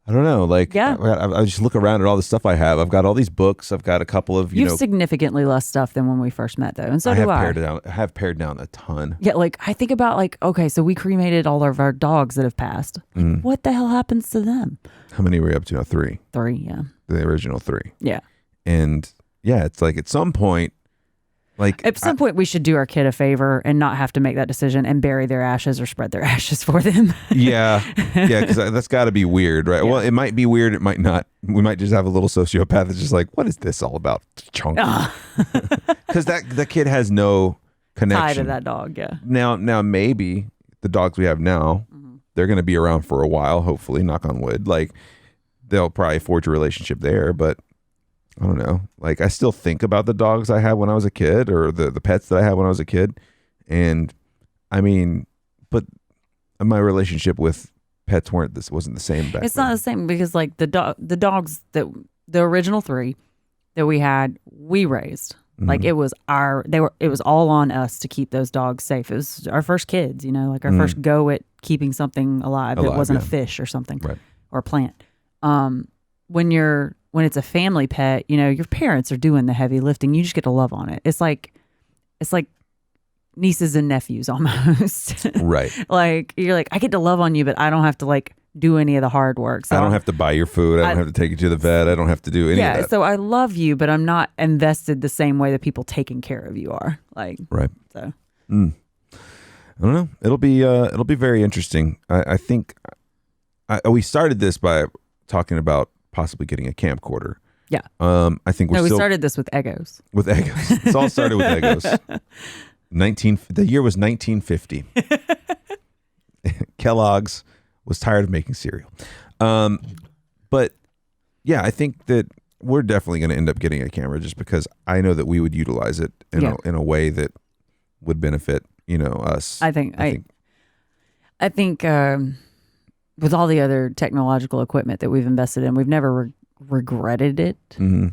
I don't know. Like, I just look around at all the stuff I have. I've got all these books. I've got a couple of, you have significantly less stuff than when we first met, though. And so do I. I have pared down a ton. Yeah. Like, I think about like, okay, so we cremated all of our dogs that have passed. Like, what the hell happens to them? How many were you up to now? 3? 3, yeah. The original 3. Yeah. And yeah, it's like at some point, we should do our kid a favor and not have to make that decision and bury their ashes or spread their ashes for them. Yeah, because that's got to be weird, right? Yeah. Well, it might be weird. It might not. We might just have a little sociopath that's just like, what is this all about? Chunky. Because the kid has no connection. Tie to that dog, yeah. Now maybe the dogs we have now, they're going to be around for a while, hopefully, knock on wood. Like, they'll probably forge a relationship there, but I don't know. Like, I still think about the dogs I had when I was a kid, or the pets that I had when I was a kid. And I mean, but my relationship with pets wasn't the same back It's then. not the same because like the dogs that the original 3 that we had, we raised. Like, it was all on us to keep those dogs safe. It was our first kids, like our first go at keeping something alive that wasn't a fish or something, right, or a plant. When it's a family pet, your parents are doing the heavy lifting. You just get to love on it. It's like nieces and nephews almost. Right. Like, you're like, I get to love on you, but I don't have to like do any of the hard work. So I don't have to buy your food. I don't have to take you to the vet. I don't have to do any of that. So I love you, but I'm not invested the same way that people taking care of you are. Like, right. So I don't know. It'll be very interesting. I think we started this by talking about possibly getting a camcorder. Yeah. I think we started this with Eggos. With Eggos. It's all started with Eggos. The year was 1950. Kellogg's was tired of making cereal. But yeah, I think that we're definitely going to end up getting a camera just because I know that we would utilize it in a way that would benefit, us. I think with all the other technological equipment that we've invested in, we've never regretted it. Mm-hmm.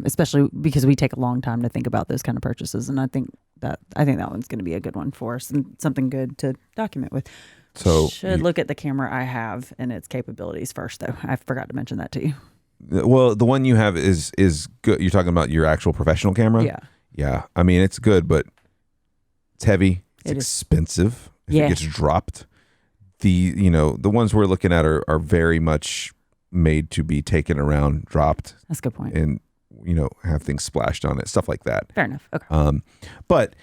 Especially because we take a long time to think about those kind of purchases, and I think that one's going to be a good one for us and something good to document with. So should look at the camera I have and its capabilities first, though. I forgot to mention that to you. Well, the one you have is good. You're talking about your actual professional camera? Yeah. Yeah. I mean, it's good, but it's heavy. It's expensive. If it gets dropped. The ones we're looking at are very much made to be taken around, dropped. That's a good point. And, have things splashed on it, stuff like that. Fair enough. Okay. But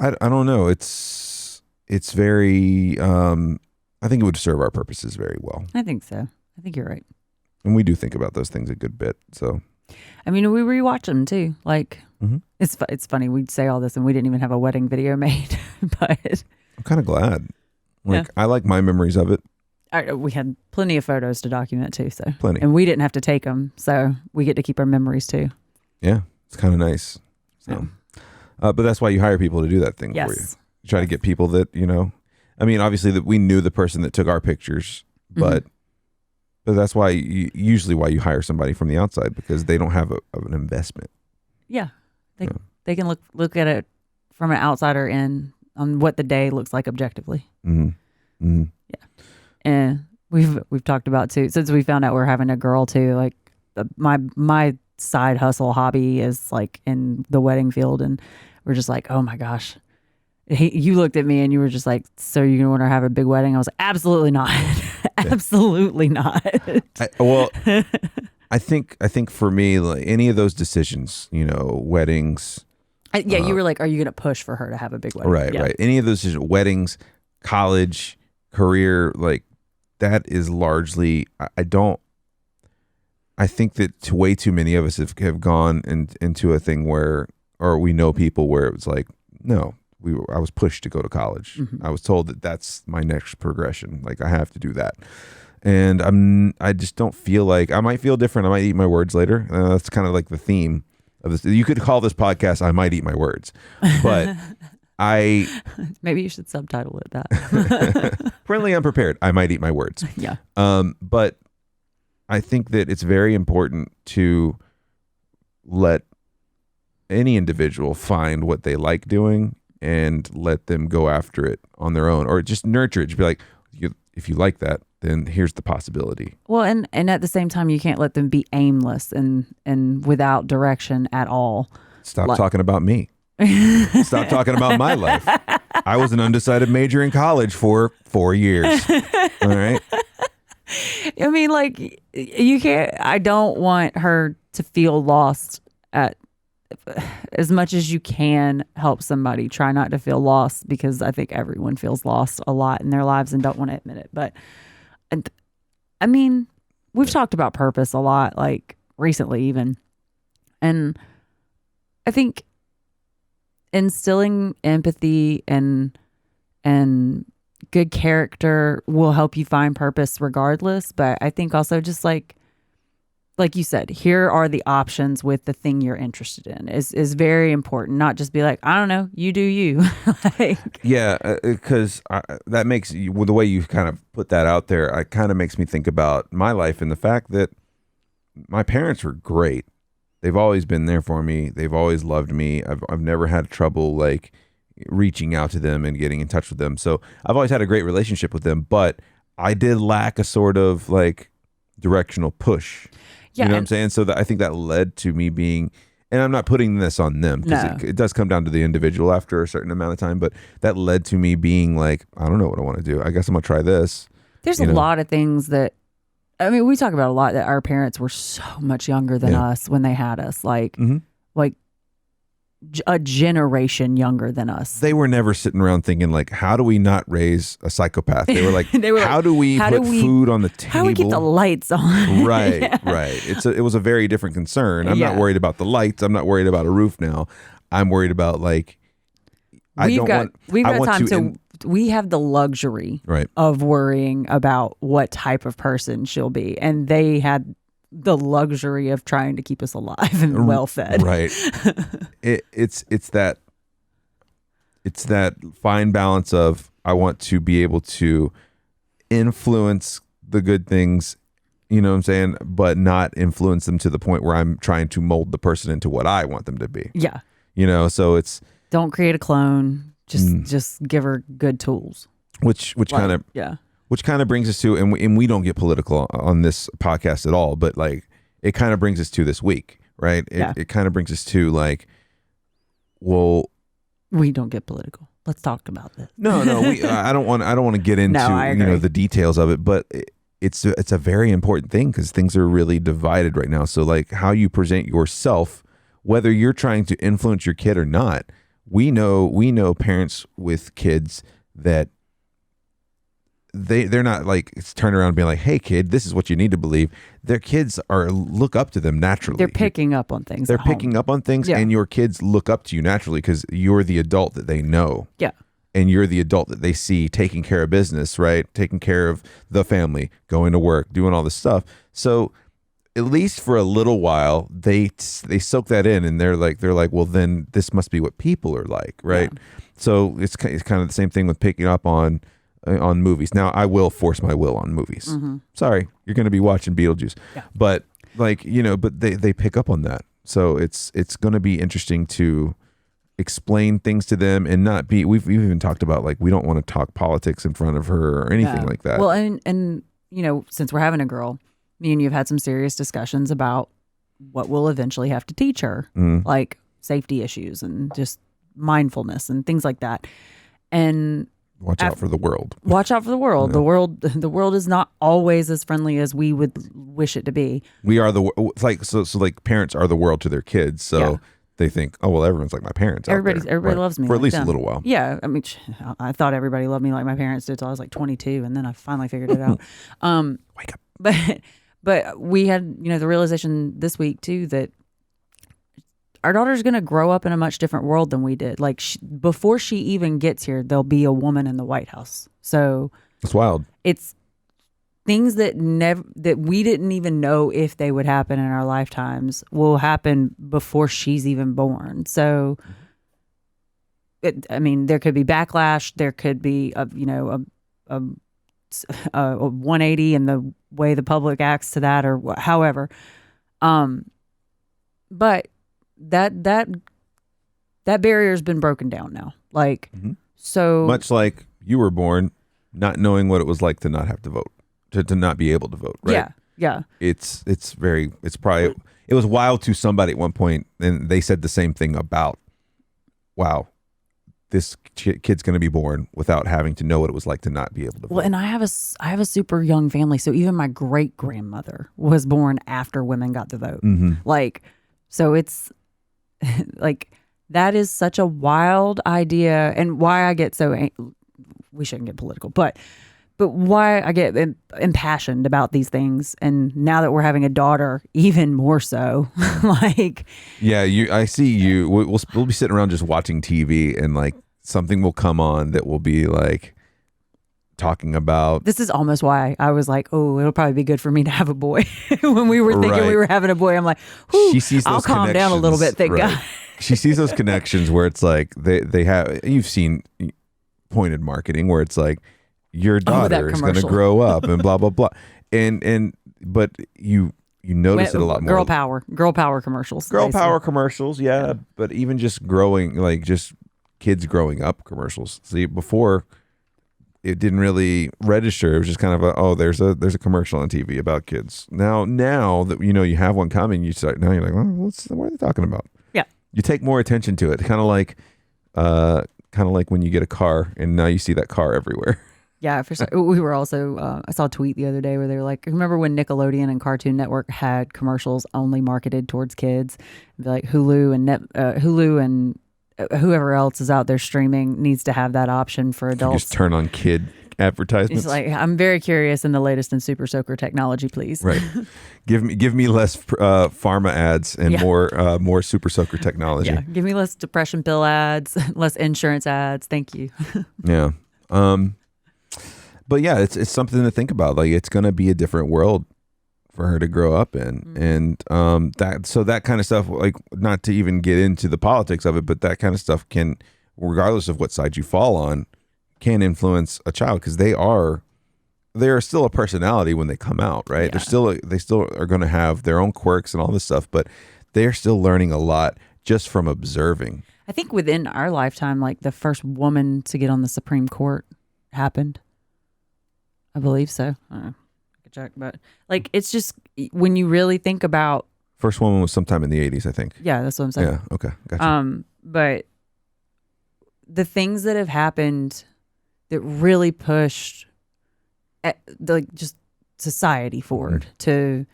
I don't know. It's very, I think it would serve our purposes very well. I think so. I think you're right. And we do think about those things a good bit. So, I mean, we rewatch them too. Like, it's funny. We'd say all this and we didn't even have a wedding video made, but I'm kind of glad. I like my memories of it. We had plenty of photos to document too. So plenty. And we didn't have to take them. So we get to keep our memories too. Yeah. It's kind of nice. So, but that's why you hire people to do that thing for you. You try to get people that, I mean, obviously that we knew the person that took our pictures, but that's why usually why you hire somebody from the outside, because they don't have an investment. Yeah. They can look at it from an outsider in on what the day looks like objectively. Mm-hmm. Mm-hmm. Yeah. And we've talked about too, since we found out we're having a girl too, like my side hustle hobby is like in the wedding field, and we're just like, oh my gosh. You looked at me and you were just like, so you're gonna want to have a big wedding? I was like, absolutely not. Absolutely not. I think for me, like any of those decisions, weddings. You were like, are you gonna push for her to have a big wedding? Right, right. Any of those decisions, weddings, college, career, like that is largely, I think that way too many of us have gone into a thing where, or we know people where it was like, no, I was pushed to go to college. Mm-hmm. I was told that that's my next progression. Like I have to do that. And I just don't feel like, I might feel different. I might eat my words later. That's kind of like the theme of this. You could call this podcast, I Might Eat My Words, but maybe you should subtitle it that. Friendly Unprepared, I Might Eat My Words. Yeah. But I think that it's very important to let any individual find what they like doing and let them go after it on their own, or just nurture it. Just be like, if you like that, then here's the possibility. Well, and at the same time, you can't let them be aimless and without direction at all. Stop talking about me. Stop talking about my life. I was an undecided major in college for 4 years. All right. I mean, like, you can't, I don't want her to feel lost as much as you can help somebody. Try not to feel lost, because I think everyone feels lost a lot in their lives and don't want to admit it. But I mean, we've talked about purpose a lot, like recently even. And I think instilling empathy and good character will help you find purpose regardless. But I think also just like you said, here are the options with the thing you're interested in is very important. Not just be like, I don't know, you do you. Because that makes you, well, the way you kind of put that out there, it kind of makes me think about my life and the fact that my parents were great. They've always been there for me. They've always loved me. I've never had trouble like reaching out to them and getting in touch with them. So I've always had a great relationship with them, but I did lack a sort of like directional push. Yeah, you know what I'm saying? So I think that led to me being, and I'm not putting this on them, because it does come down to the individual after a certain amount of time, but that led to me being like, I don't know what I want to do. I guess I'm going to try this. There's a lot of things that, I mean, we talk about a lot that our parents were so much younger than us when they had us, like a generation younger than us. They were never sitting around thinking like, how do we not raise a psychopath? They were like, how do we put food on the table? How do we keep the lights on? Right, right. It was a very different concern. I'm not worried about the lights. I'm not worried about a roof now. I'm worried about like, we have the luxury of worrying about what type of person she'll be. And they had the luxury of trying to keep us alive and well fed. Right. It's that fine balance of, I want to be able to influence the good things, you know what I'm saying, but not influence them to the point where I'm trying to mold the person into what I want them to be. Yeah. You know, so it's, don't create a clone. Just give her good tools. Which kind of brings us to, and we don't get political on this podcast at all, but like it kind of brings us to this week, right? It kind of brings us to like, well, we don't get political. Let's talk about this. No, I don't want to get into the details of it, but it's a very important thing because things are really divided right now. So like how you present yourself, whether you're trying to influence your kid or not, we know parents with kids that they're not like turning around and being like, hey kid, this is what you need to believe. Their kids look up to them naturally. They're picking up on things. They're picking up on things, and your kids look up to you naturally because you're the adult that they know. Yeah. And you're the adult that they see taking care of business, right? Taking care of the family, going to work, doing all this stuff. So at least for a little while, they soak that in, and they're like, well, then this must be what people are like, right? Yeah. So it's kind of the same thing with picking up on movies. Now, I will force my will on movies. Mm-hmm. Sorry, you're going to be watching Beetlejuice, but like but they pick up on that. So it's going to be interesting to explain things to them and not be. We've even talked about like we don't want to talk politics in front of her or anything like that. Well, and since we're having a girl, me and you have had some serious discussions about what we'll eventually have to teach her, like safety issues and just mindfulness and things like that. And watch out for the world. Watch out for the world. Yeah. The world is not always as friendly as we would wish it to be. We are like parents are the world to their kids. So they think, oh well, everyone's like my parents. Everybody loves me for at least a little while. Yeah, I mean, I thought everybody loved me like my parents did till I was like 22, and then I finally figured it out. Wake up. But we had, the realization this week too that our daughter's going to grow up in a much different world than we did. Like before she even gets here, there'll be a woman in the White House. So it's wild. It's things that we didn't even know if they would happen in our lifetimes will happen before she's even born. So, there could be backlash. There could be a 180 in the way the public acts to that or however. But that barrier's been broken down now. Like, so much like you were born not knowing what it was like to not have to vote, to not be able to vote. Right. Yeah. It was wild to somebody at one point, and they said the same thing about, wow, this kid's going to be born without having to know what it was like to not be able to vote. Well, and I have a super young family, so even my great grandmother was born after women got the vote. Mm-hmm. Like, so it's like that is such a wild idea, and why I get so we shouldn't get political, but why I get impassioned about these things, and now that we're having a daughter, even more so. Like, yeah, I see you. We'll be sitting around just watching TV, and like something will come on that will be like talking about. This is almost why I was like, oh, it'll probably be good for me to have a boy. When we were thinking we were having a boy, I'm like, I'll calm down a little bit. Thank God. She sees those connections where it's like they have. You've seen pointed marketing where it's like, your daughter is going to grow up and blah blah blah, but you notice it a lot more. Girl power commercials. Power commercials, yeah. But even just growing, like just kids growing up commercials. See, before it didn't really register. It was just kind of there's a commercial on TV about kids. Now that you have one coming, you're like, well, what are they talking about? Yeah, you take more attention to it. Kind of like when you get a car and now you see that car everywhere. Yeah, we were also. I saw a tweet the other day where they were like, "Remember when Nickelodeon and Cartoon Network had commercials only marketed towards kids? Like Hulu and whoever else is out there streaming needs to have that option for You adults." just turn on kid advertisements. It's like, I'm very curious in the latest in Super Soaker technology, please. Right. Give me less pharma ads and more Super Soaker technology. Yeah, give me less depression pill ads, less insurance ads. Thank you. Yeah. But yeah, it's something to think about. Like, it's going to be a different world for her to grow up in. And that kind of stuff, like, not to even get into the politics of it, but that kind of stuff can, regardless of what side you fall on, can influence a child, because they are still a personality when they come out, right? Yeah. They still are going to have their own quirks and all this stuff, but they're still learning a lot just from observing. I think within our lifetime, like the first woman to get on the Supreme Court happened. I believe so. I don't know. I could check, but like, it's just when you really think about. First woman was sometime in the 80s, I think. Yeah, that's what I'm saying. Yeah. Okay. Gotcha. But the things that have happened that really pushed just society forward to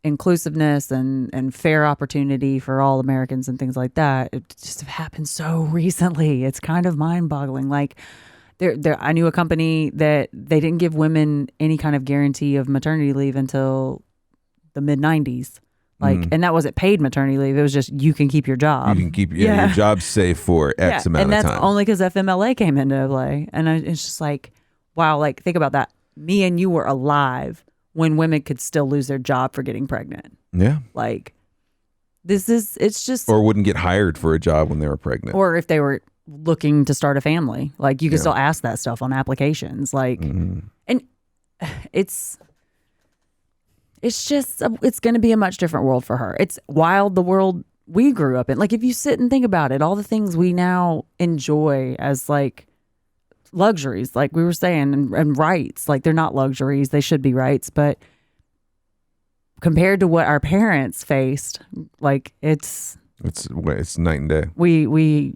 inclusiveness and fair opportunity for all Americans and things like that, it just have happened so recently. It's kind of mind-boggling. Like, I knew a company that they didn't give women any kind of guarantee of maternity leave until the mid-90s. Like, and that wasn't paid maternity leave. It was just, you can keep your job. You can keep your job safe for X amount of time. And that's only because FMLA came into play. And it's just like, wow, like, think about that. Me and you were alive when women could still lose their job for getting pregnant. Yeah. Like, it's just. Or wouldn't get hired for a job when they were pregnant. Or if they were looking to start a family. Like, you could still ask that stuff on applications. Like, and it's going to be a much different world for her. It's wild, the world we grew up in. Like, if you sit and think about it, all the things we now enjoy as like luxuries, like we were saying, and rights, like, they're not luxuries, they should be rights, but compared to what our parents faced, like, it's night and day. We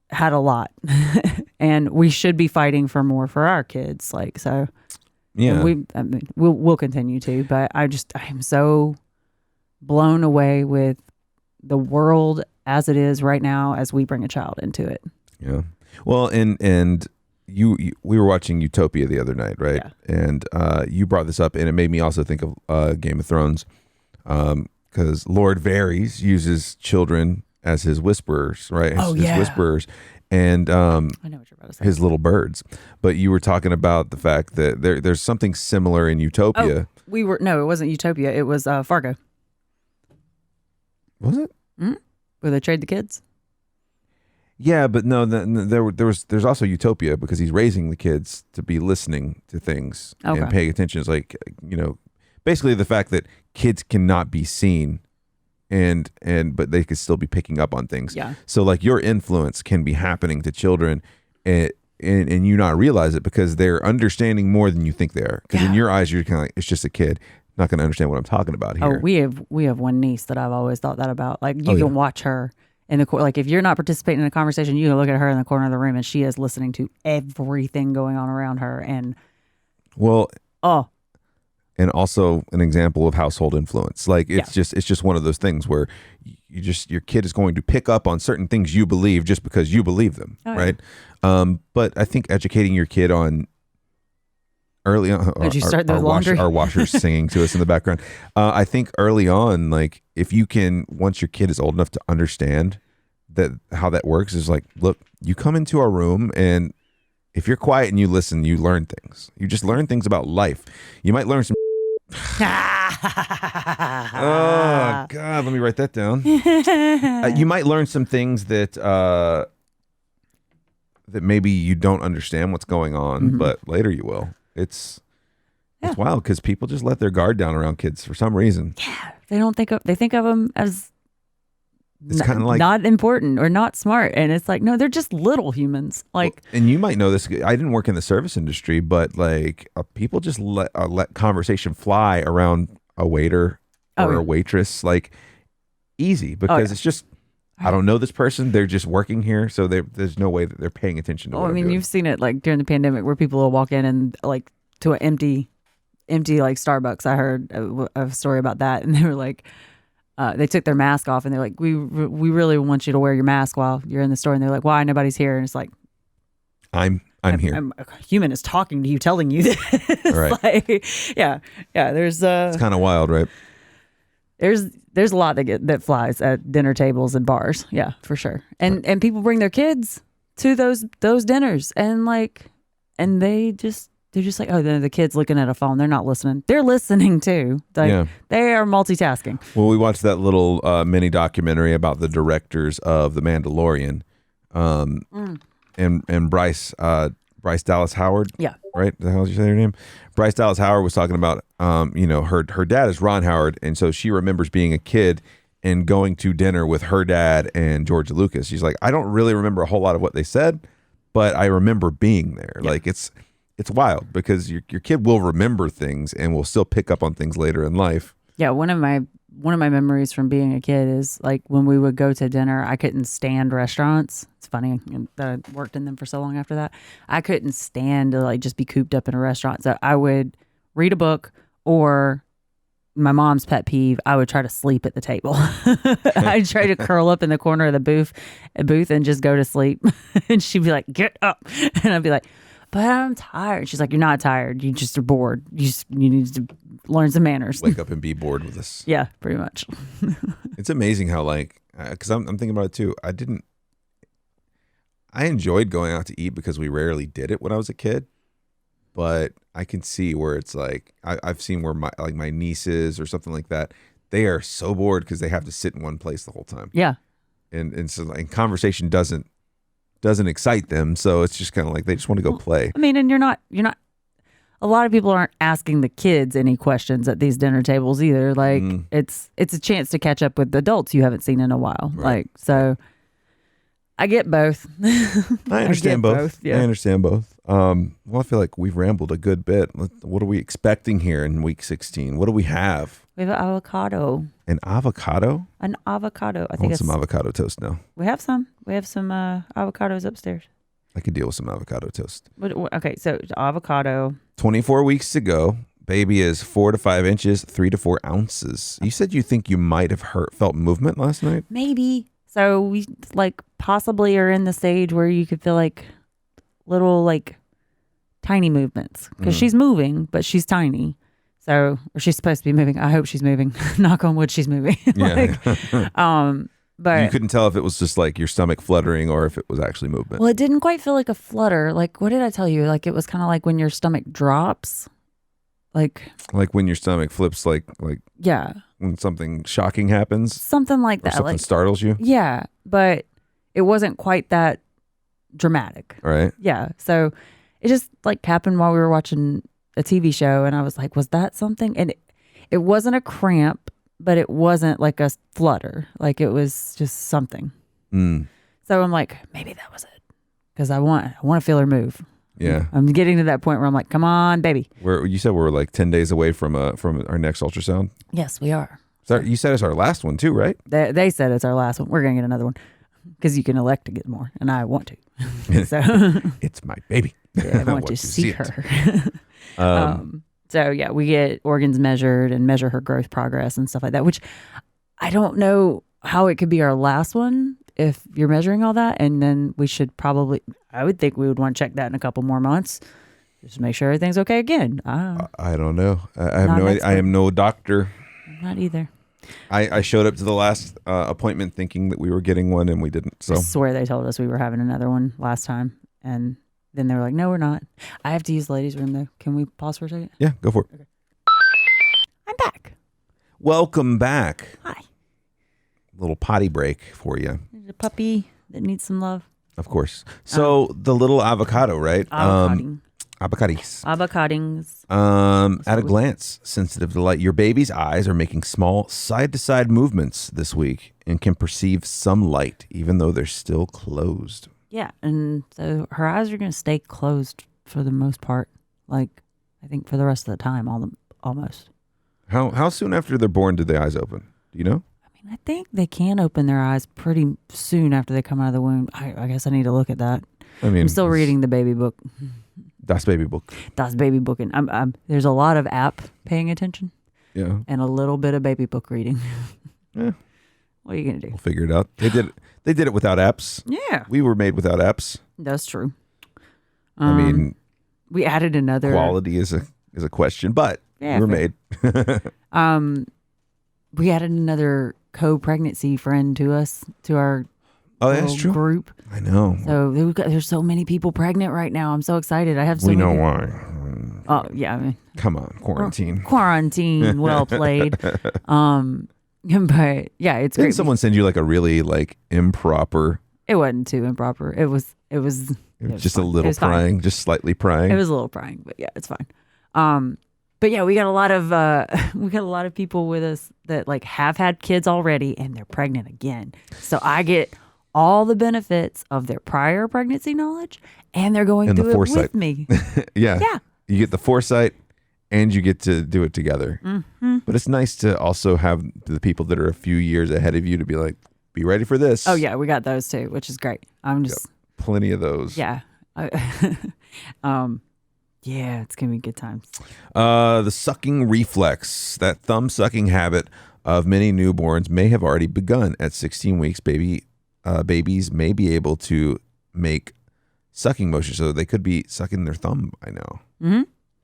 had a lot and we should be fighting for more for our kids. Like, so yeah, we'll continue to, but I am so blown away with the world as it is right now as we bring a child into it. Yeah. Well, and we were watching Utopia the other night, right? Yeah. And you brought this up, and it made me also think of Game of Thrones, because Lord Varys uses children as his whisperers, right? His whisperers, and I know what you're about to say. His little birds. But you were talking about the fact that there's something similar in Utopia. No, it wasn't Utopia. It was Fargo. Was it? Mm-hmm. Where they trade the kids. Yeah, but no, there's also Utopia, because he's raising the kids to be listening to things and paying attention. It's like, basically the fact that kids cannot be seen, but they could still be picking up on things. Yeah. So like, your influence can be happening to children, and you not realize it, because they're understanding more than you think they are. Because in your eyes, you're kind of like, it's just a kid, not going to understand what I'm talking about here. Oh, we have one niece that I've always thought that about. Like, you can watch her in the like, if you're not participating in a conversation, you can look at her in the corner of the room, and she is listening to everything going on around her. And and also an example of household influence. Like, it's just one of those things where your kid is going to pick up on certain things you believe just because you believe them, right? But I think educating your kid on early on. Did you start the laundry? Our washer's singing to us in the background. I think early on, like, if you can, once your kid is old enough to understand how that works, is like, look, you come into our room, and if you're quiet and you listen, you learn things. You just learn things about life. You might learn some. Oh God, let me write that down. You might learn some things that maybe you don't understand what's going on, but later you will. It's wild, because people just let their guard down around kids for some reason. Yeah, they think of them as it's kind of like not important or not smart, and it's like, no, they're just little humans. Like, and you might know this. I didn't work in the service industry, but like, people just let conversation fly around a waiter or a waitress, like, easy, because it's just I don't know this person. They're just working here, so there's no way that they're paying attention to what I'm doing. You've seen it like during the pandemic where people will walk in and like to an empty like Starbucks. I heard a story about that, and they were like, they took their mask off, and they're like, we really want you to wear your mask while you're in the store, and they're like, why? Nobody's here, and it's like, I'm here. A human is talking to you, telling you this. Right. Like, yeah. There's it's kind of wild, right? There's a lot that flies at dinner tables and bars. Yeah, for sure. And people bring their kids to those dinners, and they're just like, oh, the kid's looking at a phone. They're not listening. They're listening too. Like, they are multitasking. Well, we watched that little mini documentary about the directors of The Mandalorian, and Bryce Dallas Howard. Yeah. Right? The hell did you say her name? Bryce Dallas Howard was talking about, her dad is Ron Howard, and so she remembers being a kid and going to dinner with her dad and George Lucas. She's like, I don't really remember a whole lot of what they said, but I remember being there. Yeah. Like it's wild because your kid will remember things and will still pick up on things later in life. Yeah, one of my memories from being a kid is like when we would go to dinner, I couldn't stand restaurants. It's funny that I worked in them for so long after that. I couldn't stand to like just be cooped up in a restaurant. So I would read a book, or my mom's pet peeve, I would try to sleep at the table. I'd try to curl up in the corner of the booth and just go to sleep. And she'd be like, get up. And I'd be like, but I'm tired. She's like, you're not tired. You just are bored. You need to learn some manners. Wake up and be bored with us. Yeah, pretty much. It's amazing how because I'm thinking about it too. I enjoyed going out to eat because we rarely did it when I was a kid. But I can see where it's like, I've seen where my nieces or something like that, they are so bored because they have to sit in one place the whole time. Yeah. And so like conversation doesn't excite them, so it's just kind of like they just want to go play. I mean, and you're not a lot of people aren't asking the kids any questions at these dinner tables either. Like it's a chance to catch up with adults you haven't seen in a while. Right. Like, so I get both. I understand both. Yeah. I understand both. Well, I feel like we've rambled a good bit. What are we expecting here in week 16? What do we have? We have an avocado. An avocado? An avocado. I want some avocado toast now. We have some. We have some avocados upstairs. I could deal with some avocado toast. Okay, so avocado. 24 weeks to go. Baby is 4 to 5 inches, 3 to 4 ounces. You said you think you might have felt movement last night? Maybe. So we possibly are in the stage where you could feel like little tiny movements because she's moving, but she's tiny. So, or she's supposed to be moving. I hope she's moving. Knock on wood, she's moving. Yeah. But you couldn't tell if it was just like your stomach fluttering or if it was actually movement. Well, it didn't quite feel like a flutter. Like, what did I tell you? Like, it was kind of like when your stomach drops. Like when your stomach flips, like yeah, when something shocking happens, something like that. Something startles you. Yeah, but it wasn't quite that dramatic. Right. Yeah. So it just happened while we were watching a TV show, and I was like, was that something? And it wasn't a cramp, but it wasn't like a flutter. Like, it was just something. So I'm like, maybe that was it, because I want to feel her move. Yeah. I'm getting to that point where I'm like, come on, baby. You said we're like 10 days away from our next ultrasound? Yes, we are. So you said it's our last one too, right? They said it's our last one. We're going to get another one because you can elect to get more, and I want to. So it's my baby. Yeah, I want to see her. So yeah, we get organs measured and measure her growth progress and stuff like that, which I don't know how it could be our last one if you're measuring all that. And then we should I would think we would want to check that in a couple more months just to make sure everything's okay again. I don't know. I have no idea. I am no doctor. Not either. I showed up to the last appointment thinking that we were getting one, and we didn't. So I swear they told us we were having another one last time, and then they were like, no, we're not. I have to use the ladies' room, though. Can we pause for a second? Yeah, go for it. Okay. I'm back. Welcome back. Hi. Little potty break for you. There's a puppy that needs some love. Of course. So the little avocado, right? Avocading. Avocadings. Avocados. At a glance, sensitive to light. Your baby's eyes are making small side-to-side movements this week and can perceive some light, even though they're still closed. Yeah, and so her eyes are going to stay closed for the most part. I think for the rest of the time, almost. How soon after they're born did the eyes open? Do you know? I mean, I think they can open their eyes pretty soon after they come out of the womb. I guess I need to look at that. I mean, I'm still reading the baby book. Das Baby Book. Das Baby Booking. There's a lot of app paying attention. Yeah. And a little bit of baby book reading. Yeah. What are you gonna do? We'll figure it out. They did it without apps. Yeah. We were made without apps. That's true. I mean, we added another quality is a question, but yeah, we're made. We added another co-pregnancy friend to our that's true. group. I know. So there's so many people pregnant right now. I'm so excited. I have so we many. know why. Oh yeah. I mean, come on, quarantine. Quarantine. Well played. But yeah, it's Didn't great. someone send you like a really like improper? It wasn't too improper. It was Just fine. a little prying, just slightly prying. It was a little prying, but yeah, it's fine. But yeah, we got a lot of people with us that like have had kids already and they're pregnant again. So I get all the benefits of their prior pregnancy knowledge, and they're going through it with me. Yeah. Yeah. You get the foresight and you get to do it together. Mm-hmm. But it's nice to also have the people that are a few years ahead of you to be like, be ready for this. Oh yeah, we got those too, which is great. I'm just plenty of those. Yeah. Yeah, it's gonna be good times. The sucking reflex, that thumb sucking habit of many newborns may have already begun at 16 weeks. Babies may be able to make sucking motions, so they could be sucking their thumb by now,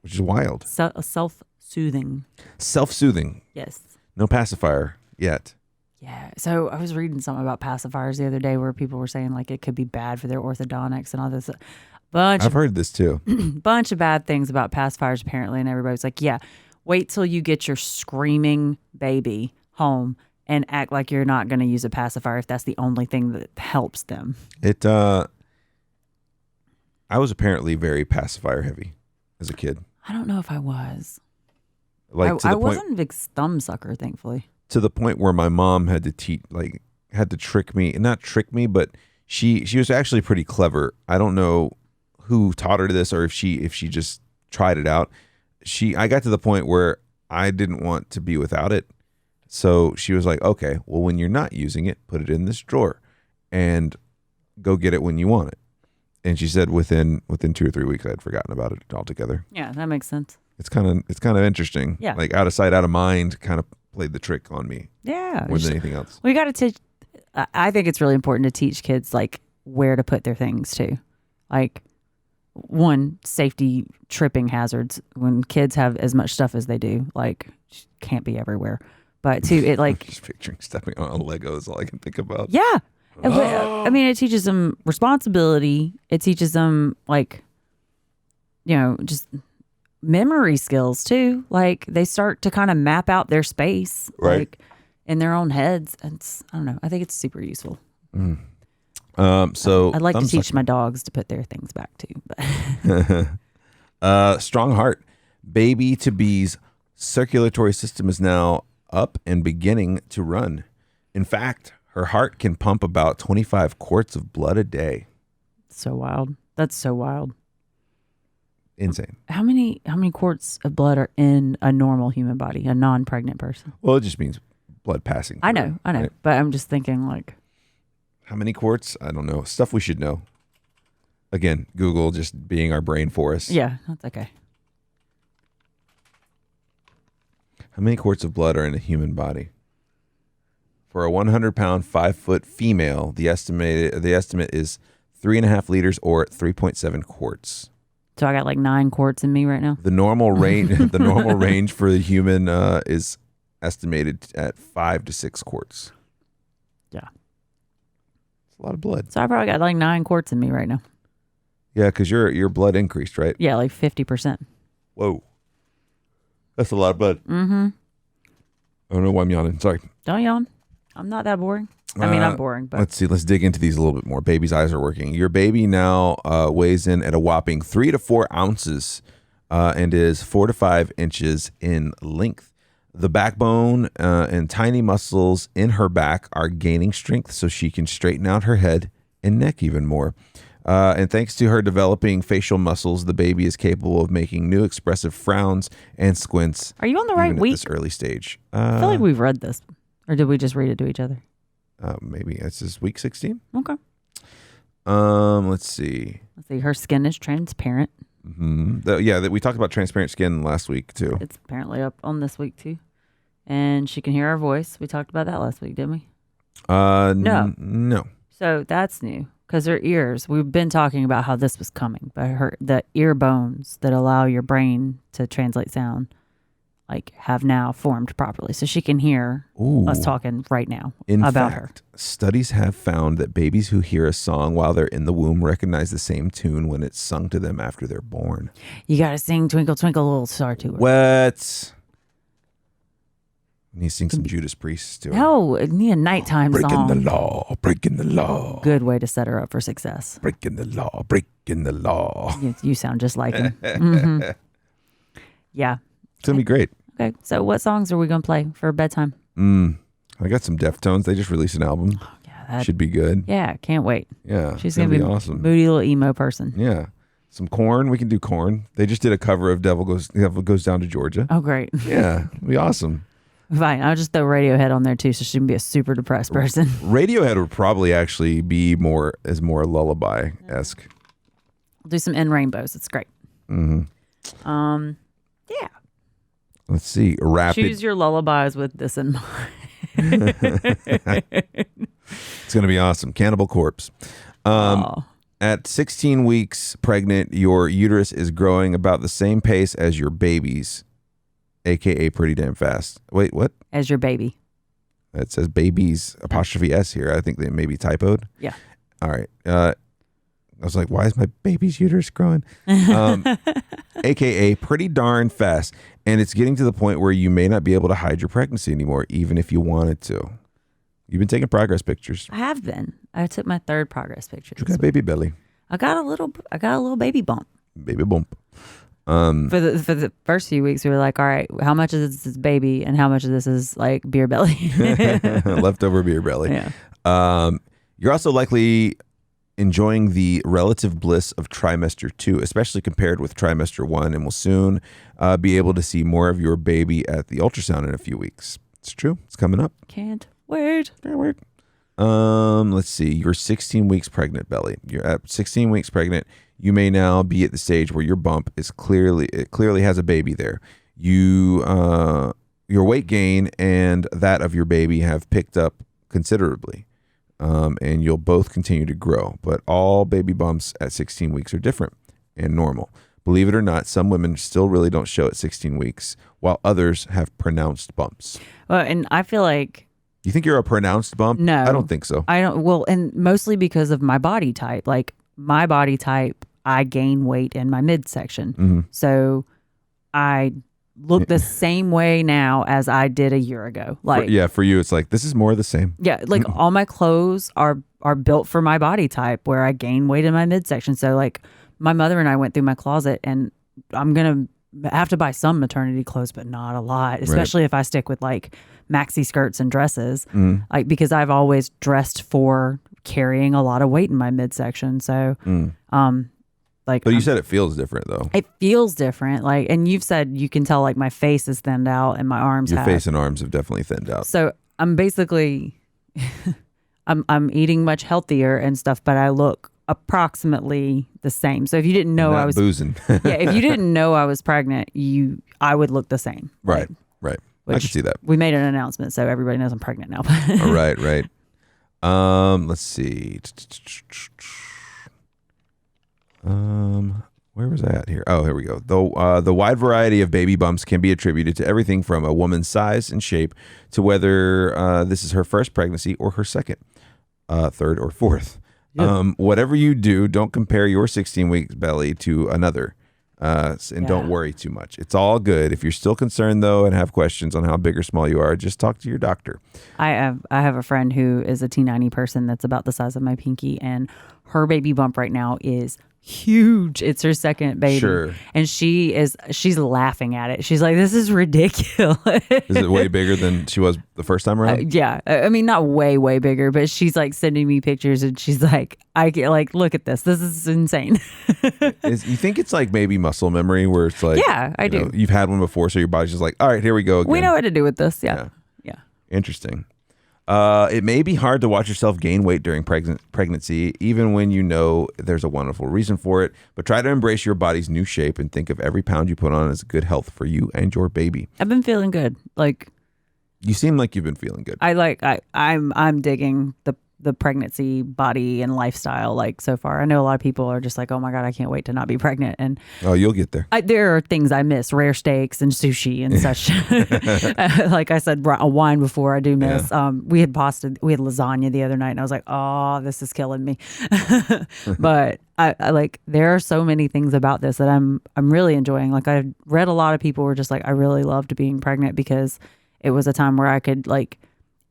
which is wild. Self-soothing. Self-soothing. Yes. No pacifier yet. Yeah. So I was reading something about pacifiers the other day where people were saying like it could be bad for their orthodontics and all this. I've heard this too. Bunch of bad things about pacifiers apparently, and everybody's like, yeah, wait till you get your screaming baby home and act like you're not going to use a pacifier if that's the only thing that helps them. I was apparently very pacifier heavy as a kid. I don't know if I was. Like I wasn't a big thumb sucker, thankfully. To the point where my mom had to trick me, not trick me, but she was actually pretty clever. I don't know who taught her this or if she just tried it out. I got to the point where I didn't want to be without it. So she was like, okay, well, when you're not using it, put it in this drawer and go get it when you want it. And she said within 2 or 3 weeks, I had forgotten about it altogether. Yeah, that makes sense. It's kind of interesting. Yeah. Like out of sight, out of mind kind of played the trick on me. Yeah. More than anything else. We got to teach. I think it's really important to teach kids like where to put their things too. Like one, safety tripping hazards. When kids have as much stuff as they do, like can't be everywhere. But two, it like just picturing stepping on a Lego is all I can think about. Yeah. I mean, it teaches them responsibility. It teaches them like, just memory skills too. Like they start to kind of map out their space, right, like in their own heads. I don't know. I think it's super useful. So I'd like to teach my dogs to put their things back too. But strong heart. Baby to be's circulatory system is now up and beginning to run. In fact, her heart can pump about 25 quarts of blood a day. So wild. That's so wild. Insane. How many quarts of blood are in a normal human body, a non-pregnant person? Well, it just means blood passing. I know. Right? But I'm just thinking like. How many quarts? I don't know. Stuff we should know. Again, Google just being our brain for us. Yeah, that's okay. How many quarts of blood are in a human body? For a 100-pound, 5-foot female, the estimate is 3.5 liters or 3.7 quarts. So I got like 9 quarts in me right now. The normal range for the human is estimated at 5 to 6 quarts. Yeah, it's a lot of blood. So I probably got like 9 quarts in me right now. Yeah, because your blood increased, right? Yeah, like 50%. Whoa, that's a lot of blood. Mm-hmm. I don't know why I'm yawning. Sorry. Don't yawn. I'm not that boring. I mean, I'm boring, but let's see. Let's dig into these a little bit more. Baby's eyes are working. Your baby now weighs in at a whopping 3 to 4 ounces and is 4 to 5 inches in length. The backbone and tiny muscles in her back are gaining strength so she can straighten out her head and neck even more. And thanks to her developing facial muscles, the baby is capable of making new expressive frowns and squints. Are you on the right week? At this early stage. I feel like we've read this. Or did we just read it to each other? Maybe this is week 16. Okay. Let's see. Her skin is transparent. Mm-hmm. We talked about transparent skin last week too. It's apparently up on this week too. And she can hear our voice. We talked about that last week, didn't we? No. So that's new because her ears. We've been talking about how this was coming, but the ear bones that allow your brain to translate sound, have now formed properly, so she can hear us talking right now about her. Studies have found that babies who hear a song while they're in the womb recognize the same tune when it's sung to them after they're born. You got to sing "Twinkle Twinkle Little Star" to her. What? You need to sing some Judas Priest to her. No, it need a nighttime song. Breaking the law. Good way to set her up for success. Breaking the law. You sound just like him. Mm-hmm. Yeah. It's going to be great. Okay, so what songs are we going to play for bedtime? I got some Deftones. They just released an album. Oh, yeah, that should be good. Yeah, can't wait. Yeah, she's going to be awesome. Moody little emo person. Yeah. Some Korn. We can do Korn. They just did a cover of Devil Goes Down to Georgia. Oh, great. Yeah, it'll be awesome. Fine. I'll just throw Radiohead on there too, so she can be a super depressed person. Radiohead would probably actually be more lullaby-esque. We'll do some In Rainbows. It's great. Mm-hmm. Yeah. Let's see. Choose your lullabies with this in mind. It's going to be awesome. Cannibal Corpse. At 16 weeks pregnant, your uterus is growing about the same pace as your baby's, a.k.a. pretty damn fast. Wait, what? As your baby. It says baby's 'S here. I think they may be typoed. Yeah. All right. I was like, why is my baby's uterus growing? AKA pretty darn fast. And it's getting to the point where you may not be able to hide your pregnancy anymore, even if you wanted to. You've been taking progress pictures. I have been. I took my 3rd progress picture. You got baby belly. I got a little baby bump. Baby bump. For the first few weeks, we were like, all right, how much of this is baby and how much of this is beer belly? Leftover beer belly. Yeah. You're also likely enjoying the relative bliss of trimester 2, especially compared with trimester 1, and will soon be able to see more of your baby at the ultrasound in a few weeks. It's true. It's coming up. Can't wait. Let's see. You're 16 weeks pregnant, Belly. You're at 16 weeks pregnant. You may now be at the stage where your bump is clearly has a baby there. Your weight gain and that of your baby have picked up considerably. And you'll both continue to grow. But all baby bumps at 16 weeks are different and normal. Believe it or not, some women still really don't show at 16 weeks, while others have pronounced bumps. Well, and I feel like... You think you're a pronounced bump? No. I don't think so. I don't. Well, and mostly because of my body type. My body type, I gain weight in my midsection. Mm-hmm. So I look the same way now as I did a year ago. For you, it's like, this is more of the same. Yeah, all my clothes are built for my body type where I gain weight in my midsection. So my mother and I went through my closet, and I'm going to have to buy some maternity clothes, but not a lot, especially if I stick with maxi skirts and dresses, because I've always dressed for carrying a lot of weight in my midsection. So, but you said it feels different though. It feels different. And you've said you can tell my face is thinned out and my arms Your face and arms have definitely thinned out. So I'm basically, I'm eating much healthier and stuff, but I look approximately the same. So if you didn't know I was boozing, if you didn't know I was pregnant, I would look the same. Right. I can see that. We made an announcement, so everybody knows I'm pregnant now. All right. Let's see. Where was I at here? Oh, here we go. The wide variety of baby bumps can be attributed to everything from a woman's size and shape to whether this is her first pregnancy or her second, third, or fourth. Yep. Whatever you do, don't compare your 16 weeks belly to another. Don't worry too much. It's all good. If you're still concerned though and have questions on how big or small you are, just talk to your doctor. I have a friend who is a T90 person that's about the size of my pinky, and her baby bump right now is huge. It's her second baby. Sure. And she's laughing at it. She's like, this is ridiculous. Is it way bigger than she was the first time around? Yeah. I mean, not way bigger, but she's sending me pictures, and she's like, look at this. This is insane. You think it's maybe muscle memory where it's yeah, I do. You've had one before, so your body's just like, all right, here we go again. We know what to do with this. Yeah. Interesting. It may be hard to watch yourself gain weight during pregnancy, even when you know there's a wonderful reason for it. But try to embrace your body's new shape and think of every pound you put on as good health for you and your baby. I've been feeling good. Like, you seem like you've been feeling good. I'm digging the pregnancy body and lifestyle like so far. I know a lot of people are just like, oh my God, I can't wait to not be pregnant. And oh, you'll get there. There are things I miss, rare steaks and sushi and such. Like I said, a wine before I do miss. Yeah. We had lasagna the other night and I was like, oh, this is killing me. But I like, there are so many things about this that I'm really enjoying. Like I've read a lot of people were just like, I really loved being pregnant because it was a time where I could like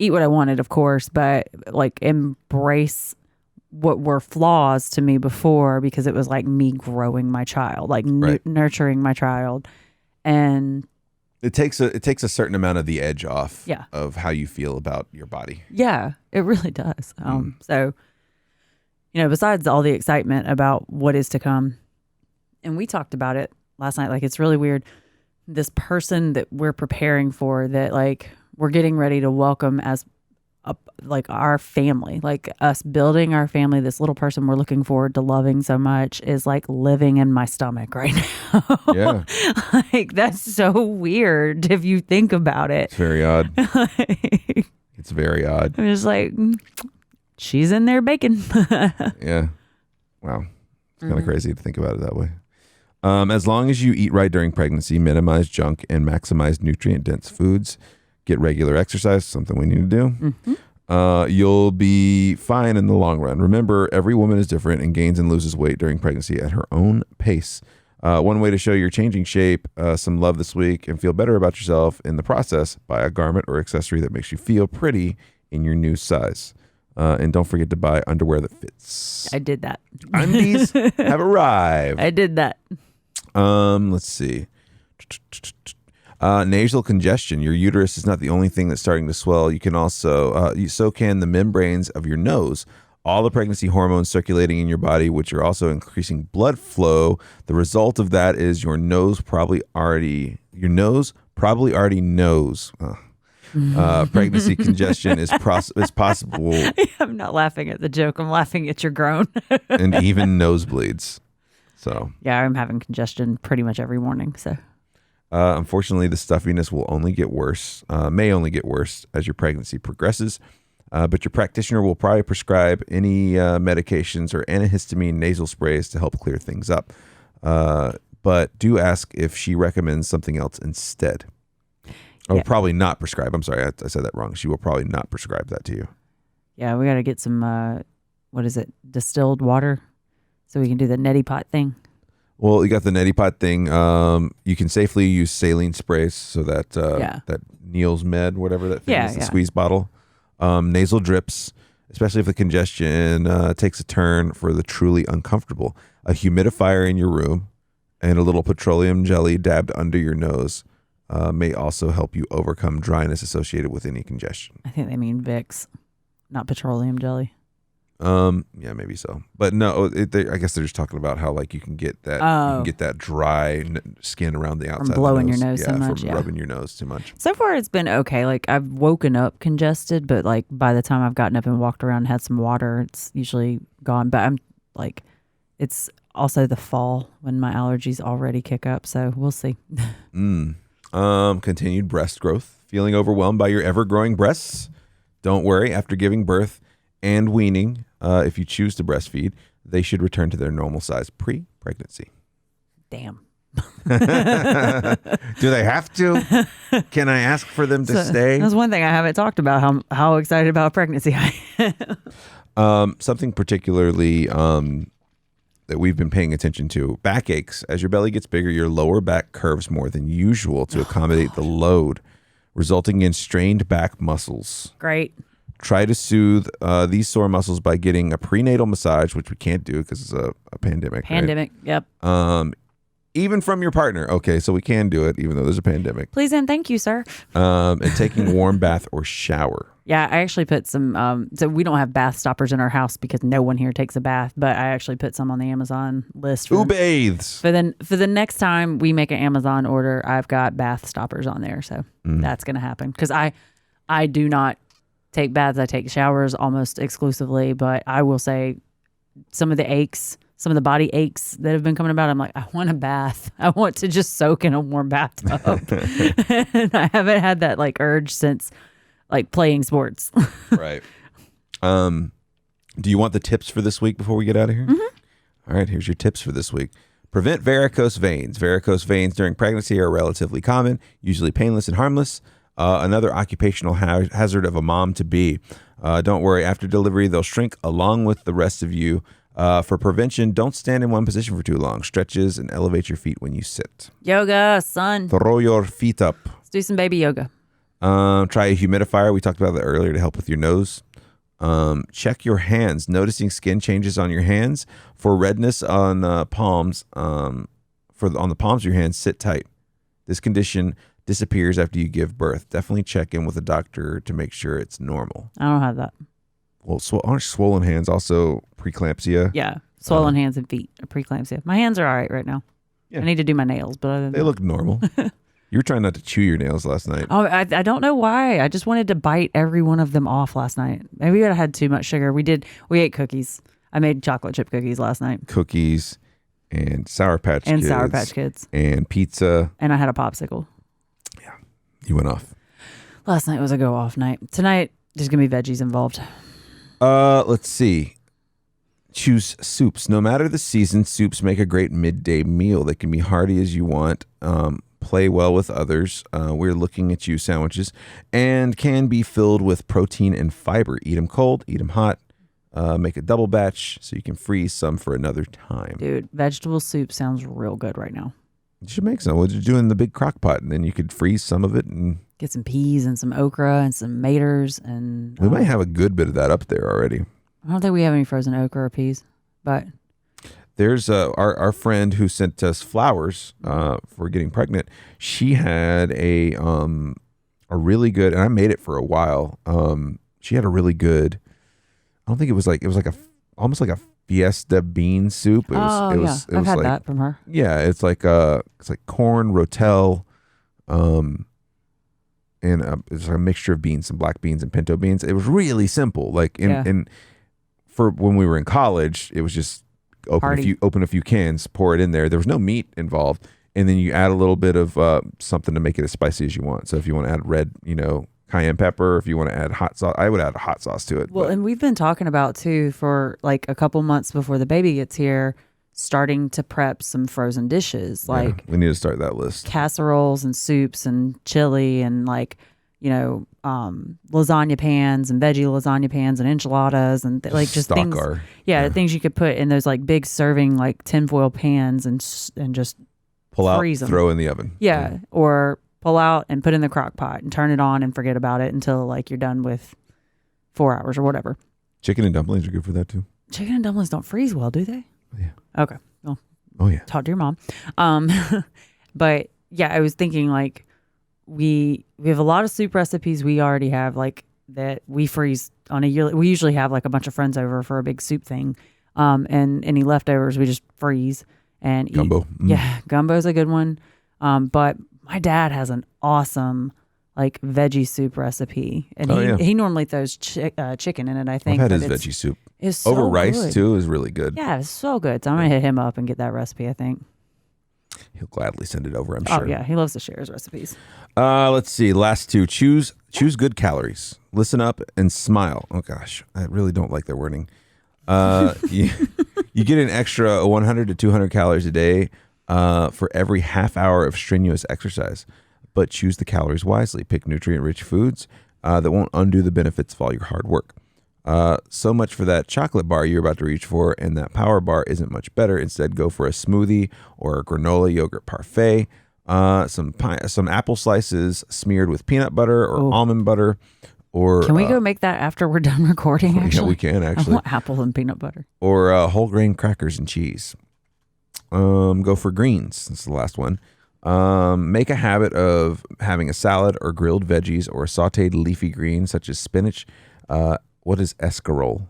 eat what I wanted, of course, but like embrace what were flaws to me before because it was like me growing my child, like nurturing my child. And it takes a certain amount of the edge off yeah. of how you feel about your body. Yeah, it really does. So, you know, besides all the excitement about what is to come, and we talked about it last night, like it's really weird. This person that we're preparing for that like we're getting ready to welcome as like our family, like us building our family, this little person we're looking forward to loving so much is like living in my stomach right now. Yeah. Like that's so weird if you think about it. It's very odd. It's very odd. I'm just like, she's in there baking. Yeah. Wow. It's kind of crazy to think about it that way. As long as you eat right during pregnancy, minimize junk and maximize nutrient-dense foods, get regular exercise, something we need to do. Mm-hmm. You'll be fine in the long run. Remember, every woman is different and gains and loses weight during pregnancy at her own pace. One way to show you're changing shape, some love this week, and feel better about yourself in the process, buy a garment or accessory that makes you feel pretty in your new size. And don't forget to buy underwear that fits. I did that. Undies have arrived. I did that. Let's see. Nasal congestion. Your uterus is not the only thing that's starting to swell. You can also, so can the membranes of your nose. All the pregnancy hormones circulating in your body, which are also increasing blood flow. The result of that is your nose probably already knows. Pregnancy congestion is possible. I'm not laughing at the joke. I'm laughing at your groan. And even nosebleeds. So yeah, I'm having congestion pretty much every morning. So. Unfortunately, the stuffiness will only get worse, may only get worse as your pregnancy progresses. But your practitioner will probably prescribe any medications or antihistamine nasal sprays to help clear things up. But do ask if she recommends something else instead. Or probably not prescribe. I'm sorry, I said that wrong. She will probably not prescribe that to you. Yeah, we got to get some, distilled water so we can do the neti pot thing. Well, you got the neti pot thing. You can safely use saline sprays so that that Neil's Med, whatever that thing is, the squeeze bottle. Nasal drips, especially if the congestion takes a turn for the truly uncomfortable. A humidifier in your room and a little petroleum jelly dabbed under your nose may also help you overcome dryness associated with any congestion. I think they mean Vicks, not petroleum jelly. Yeah, maybe so, but no. I guess they're just talking about how like you can get that dry skin around the outside from blowing of the nose. Your nose so much, from rubbing your nose too much. So far, it's been okay. Like I've woken up congested, but like by the time I've gotten up and walked around, and had some water, it's usually gone. But I'm like, it's also the fall when my allergies already kick up. So we'll see. Continued breast growth. Feeling overwhelmed by your ever-growing breasts? Don't worry. After giving birth and weaning, if you choose to breastfeed, they should return to their normal size pre-pregnancy. Damn. Do they have to? Can I ask for them to stay? That's one thing I haven't talked about, how excited about pregnancy I am. Something particularly that we've been paying attention to, backaches. As your belly gets bigger, your lower back curves more than usual to accommodate the load, resulting in strained back muscles. Great. Try to soothe these sore muscles by getting a prenatal massage, which we can't do because it's a pandemic. Pandemic, right? Yep. Even from your partner. Okay, so we can do it even though there's a pandemic. Please and thank you, sir. And taking warm bath or shower. Yeah, I actually put some, so we don't have bath stoppers in our house because no one here takes a bath, but I actually put some on the Amazon list. Who bathes? For the next time we make an Amazon order, I've got bath stoppers on there. So that's going to happen because I do not take baths. I take showers almost exclusively, but I will say some of the body aches that have been coming about, I'm like, I want a bath. I want to just soak in a warm bathtub. And I haven't had that like urge since like playing sports. Right. Do you want the tips for this week before we get out of here? All right, here's your tips for this week. Prevent varicose veins. Varicose veins during pregnancy are relatively common, usually painless and harmless. Another occupational hazard of a mom-to-be. Don't worry, after delivery, they'll shrink along with the rest of you. For prevention, don't stand in one position for too long. Stretches and elevate your feet when you sit. Yoga, son. Throw your feet up. Let's do some baby yoga. Try a humidifier. We talked about that earlier to help with your nose. Check your hands. Noticing skin changes on your hands. For redness on palms, on the palms of your hands, sit tight. This condition disappears after you give birth. Definitely check in with a doctor to make sure it's normal. I don't have that. Well, aren't swollen hands also preeclampsia? Yeah, swollen hands and feet, preeclampsia. My hands are all right now. Yeah. I need to do my nails, but they look normal. You were trying not to chew your nails last night. Oh, I don't know why. I just wanted to bite every one of them off last night. Maybe I had too much sugar. We ate cookies. I made chocolate chip cookies last night. Cookies and Sour Patch Kids. And Sour Patch Kids. And pizza. And I had a popsicle. Yeah, you went off. Last night was a go off night. Tonight, there's going to be veggies involved. Let's see. Choose soups. No matter the season, soups make a great midday meal. They can be hearty as you want. Play well with others. We're looking at you sandwiches, and can be filled with protein and fiber. Eat them cold, eat them hot. Make a double batch so you can freeze some for another time. Dude, vegetable soup sounds real good right now. You should make some. What you do in the big crock pot, and then you could freeze some of it and get some peas and some okra and some maters. And we might have a good bit of that up there already. I don't think we have any frozen okra or peas, but there's our friend who sent us flowers for getting pregnant. She had a really good, and I made it for a while. She had a really good. I don't think it was like almost like a Fiesta bean soup. I've had that from her. Yeah, it's like corn, rotel, and it's like a mixture of beans, some black beans and pinto beans. It was really simple. Like in for when we were in college, it was just open a few cans, pour it in there. There was no meat involved, and then you add a little bit of something to make it as spicy as you want. So if you want to add red, cayenne pepper, if you want to add hot sauce, I would add hot sauce to it. Well, and we've been talking about too for like a couple months before the baby gets here, starting to prep some frozen dishes. Like we need to start that list. Casseroles and soups and chili and lasagna pans and veggie lasagna pans and enchiladas and just things. Things you could put in those like big serving like tinfoil pans and just pull out, freeze them. Throw in the oven. Yeah, or pull out and put in the crock pot and turn it on and forget about it until like you're done with 4 hours or whatever. Chicken and dumplings are good for that too. Chicken and dumplings don't freeze well, do they? Yeah. Okay. Well, yeah. Talk to your mom. But yeah, I was thinking like we have a lot of soup recipes we already have like that we freeze on a yearly. We usually have like a bunch of friends over for a big soup thing. And any leftovers we just freeze and gumbo. Eat. Yeah, gumbo's a good one. But my dad has an awesome like veggie soup recipe, and he normally throws chicken in it. I think I've had his veggie soup. It's so over rice good. too is really good. Yeah, it's so good. So I'm gonna hit him up and get that recipe. I think he'll gladly send it over. I'm sure. Oh yeah, he loves to share his recipes. Let's see. Last two. Choose good calories. Listen up and smile. Oh gosh, I really don't like their wording. You get an extra 100 to 200 calories a day for every half hour of strenuous exercise, but choose the calories wisely. Pick nutrient-rich foods that won't undo the benefits of all your hard work. So much for that chocolate bar you're about to reach for, and that power bar isn't much better. Instead, go for a smoothie or a granola yogurt parfait. Some apple slices smeared with peanut butter or almond butter. Or can we go make that after we're done recording? Actually, yeah, we can actually. I want apple and peanut butter. Or whole grain crackers and cheese. Go for greens. That's the last one. Make a habit of having a salad or grilled veggies or sautéed leafy greens such as spinach. What is escarole?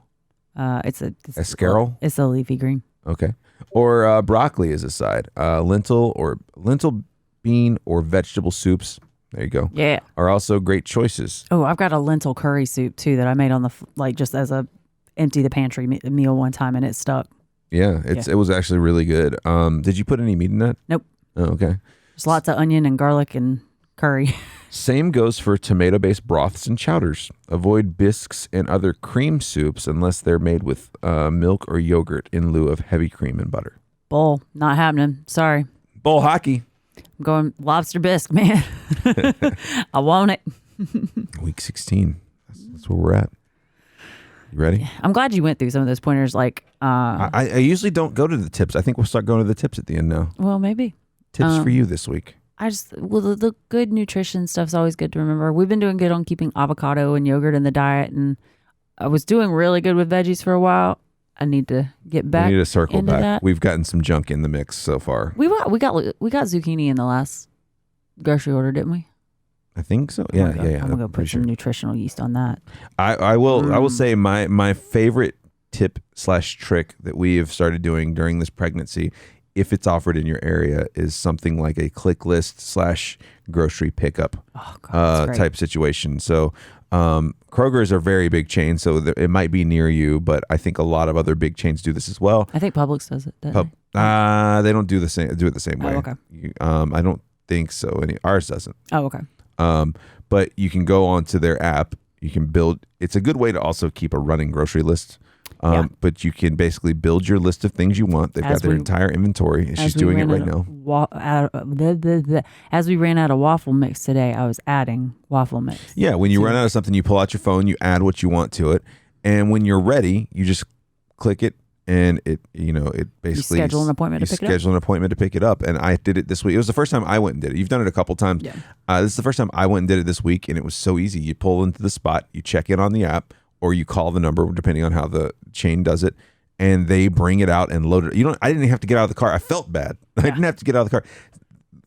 It's escarole. It's a leafy green. Okay. Or broccoli as a side. Lentil bean or vegetable soups. There you go. Yeah. Are also great choices. Oh, I've got a lentil curry soup too that I made on just as a empty the pantry meal one time, and it stuck. Yeah, it was actually really good. Did you put any meat in that? Nope. Oh, okay. There's lots of onion and garlic and curry. Same goes for tomato-based broths and chowders. Avoid bisques and other cream soups unless they're made with milk or yogurt in lieu of heavy cream and butter. Bowl, not happening. Sorry. Bowl hockey. I'm going lobster bisque, man. I want it. Week 16. That's where we're at. You ready? I'm glad you went through some of those pointers. I usually don't go to the tips. I think we'll start going to the tips at the end now. Well, maybe. Tips for you this week. The good nutrition stuff's always good to remember. We've been doing good on keeping avocado and yogurt in the diet, and I was doing really good with veggies for a while. I need to get back. We need to circle back. That. We've gotten some junk in the mix so far. We got zucchini in the last grocery order, didn't we? I think so. Yeah. I'm gonna go put some nutritional yeast on that. I will say my favorite tip / trick that we have started doing during this pregnancy, if it's offered in your area, is something like a click list / grocery pickup type situation. So Kroger's are very big chains, so it might be near you, but I think a lot of other big chains do this as well. I think Publix does it. They don't do the same. Do it the same way. Oh, okay. I don't think so. Ours doesn't. Oh, okay. But you can go onto their app. You can build. It's a good way to also keep a running grocery list. But you can basically build your list of things you want. They've got their entire inventory, and she's doing it right now. As we ran out of waffle mix today, I was adding waffle mix. Yeah, when you run out of something, you pull out your phone, you add what you want to it, and when you're ready, you just click it, and it basically you schedule an appointment to pick it up. And I did it this week. It was the first time I went and did it. You've done it a couple times. Yeah. This is the first time I went and did it this week, and it was so easy. You pull into the spot, you check in on the app, or you call the number, depending on how the chain does it, and they bring it out and load it. I didn't even have to get out of the car. I felt bad. I didn't have to get out of the car.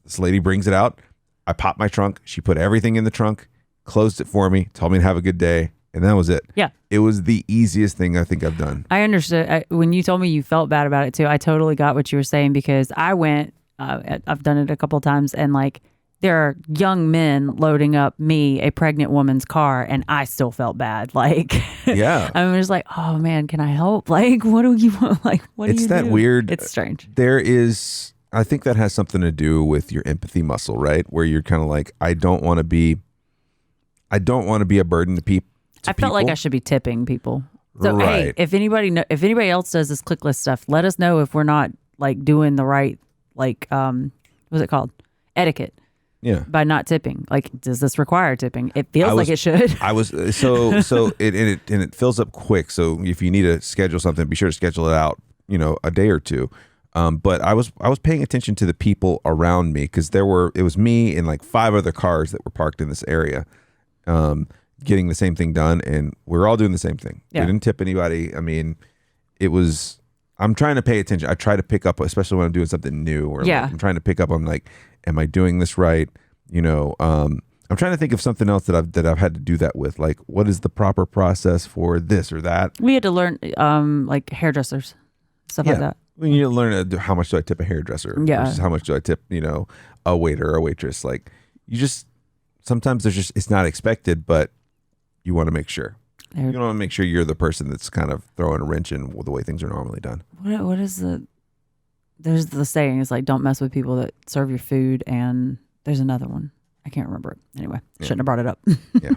This lady brings it out. I popped my trunk. She put everything in the trunk, closed it for me, told me to have a good day, and that was it. Yeah. It was the easiest thing I think I've done. I understood. When you told me you felt bad about it too, I totally got what you were saying, because I went, I've done it a couple of times, and there are young men loading up me, a pregnant woman's car, and I still felt bad. Yeah. I was like, oh man, can I help? What do you want? What do you do? It's that weird. It's strange. I think that has something to do with your empathy muscle, right? Where you're kind of like, I don't want to be a burden to people. I felt like I should be tipping people. So right. Hey, if anybody else does this click list stuff, let us know if we're not doing the right, what's it called? Etiquette. Yeah. By not tipping. Does this require tipping? It feels like it should. I was it fills up quick. So if you need to schedule something, be sure to schedule it out, a day or two. But I was paying attention to the people around me, because it was me and 5 other cars that were parked in this area, getting the same thing done, and we're all doing the same thing. Yeah. We didn't tip anybody. I mean, I'm trying to pay attention. I try to pick up, especially when I'm doing something new, or I'm trying to pick up on am I doing this right? I'm trying to think of something else that I've had to do that with. What is the proper process for this or that? We had to learn hairdressers, stuff like that. We need to learn how much do I tip a hairdresser versus how much do I tip, a waiter or a waitress. Sometimes it's not expected, but you want to make sure. You want to make sure you're the person that's kind of throwing a wrench in the way things are normally done. What is there's the saying is don't mess with people that serve your food, and there's another one. I can't remember it. Anyway, shouldn't have brought it up. Yeah.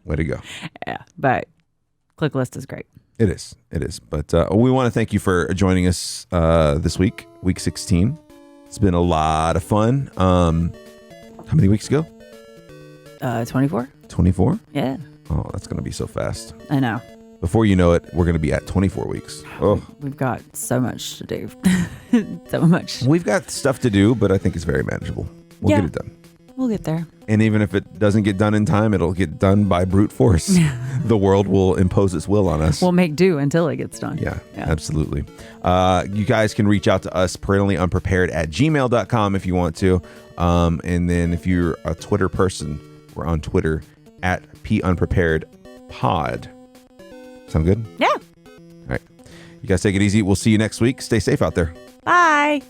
Way to go. Yeah. But click list is great. It is. But we want to thank you for joining us this week 16. It's been a lot of fun. How many weeks ago? 24. 24? Yeah. Oh, that's going to be so fast. I know. Before you know it, we're going to be at 24 weeks. Oh, we've got so much to do. So much. We've got stuff to do, but I think it's very manageable. We'll get it done. We'll get there. And even if it doesn't get done in time, it'll get done by brute force. The world will impose its will on us. We'll make do until it gets done. Yeah. Absolutely. You guys can reach out to us, parentallyunprepared@gmail.com if you want to. And then if you're a Twitter person, we're on Twitter @punpreparedpod. Sound good? Yeah. All right. You guys take it easy. We'll see you next week. Stay safe out there. Bye.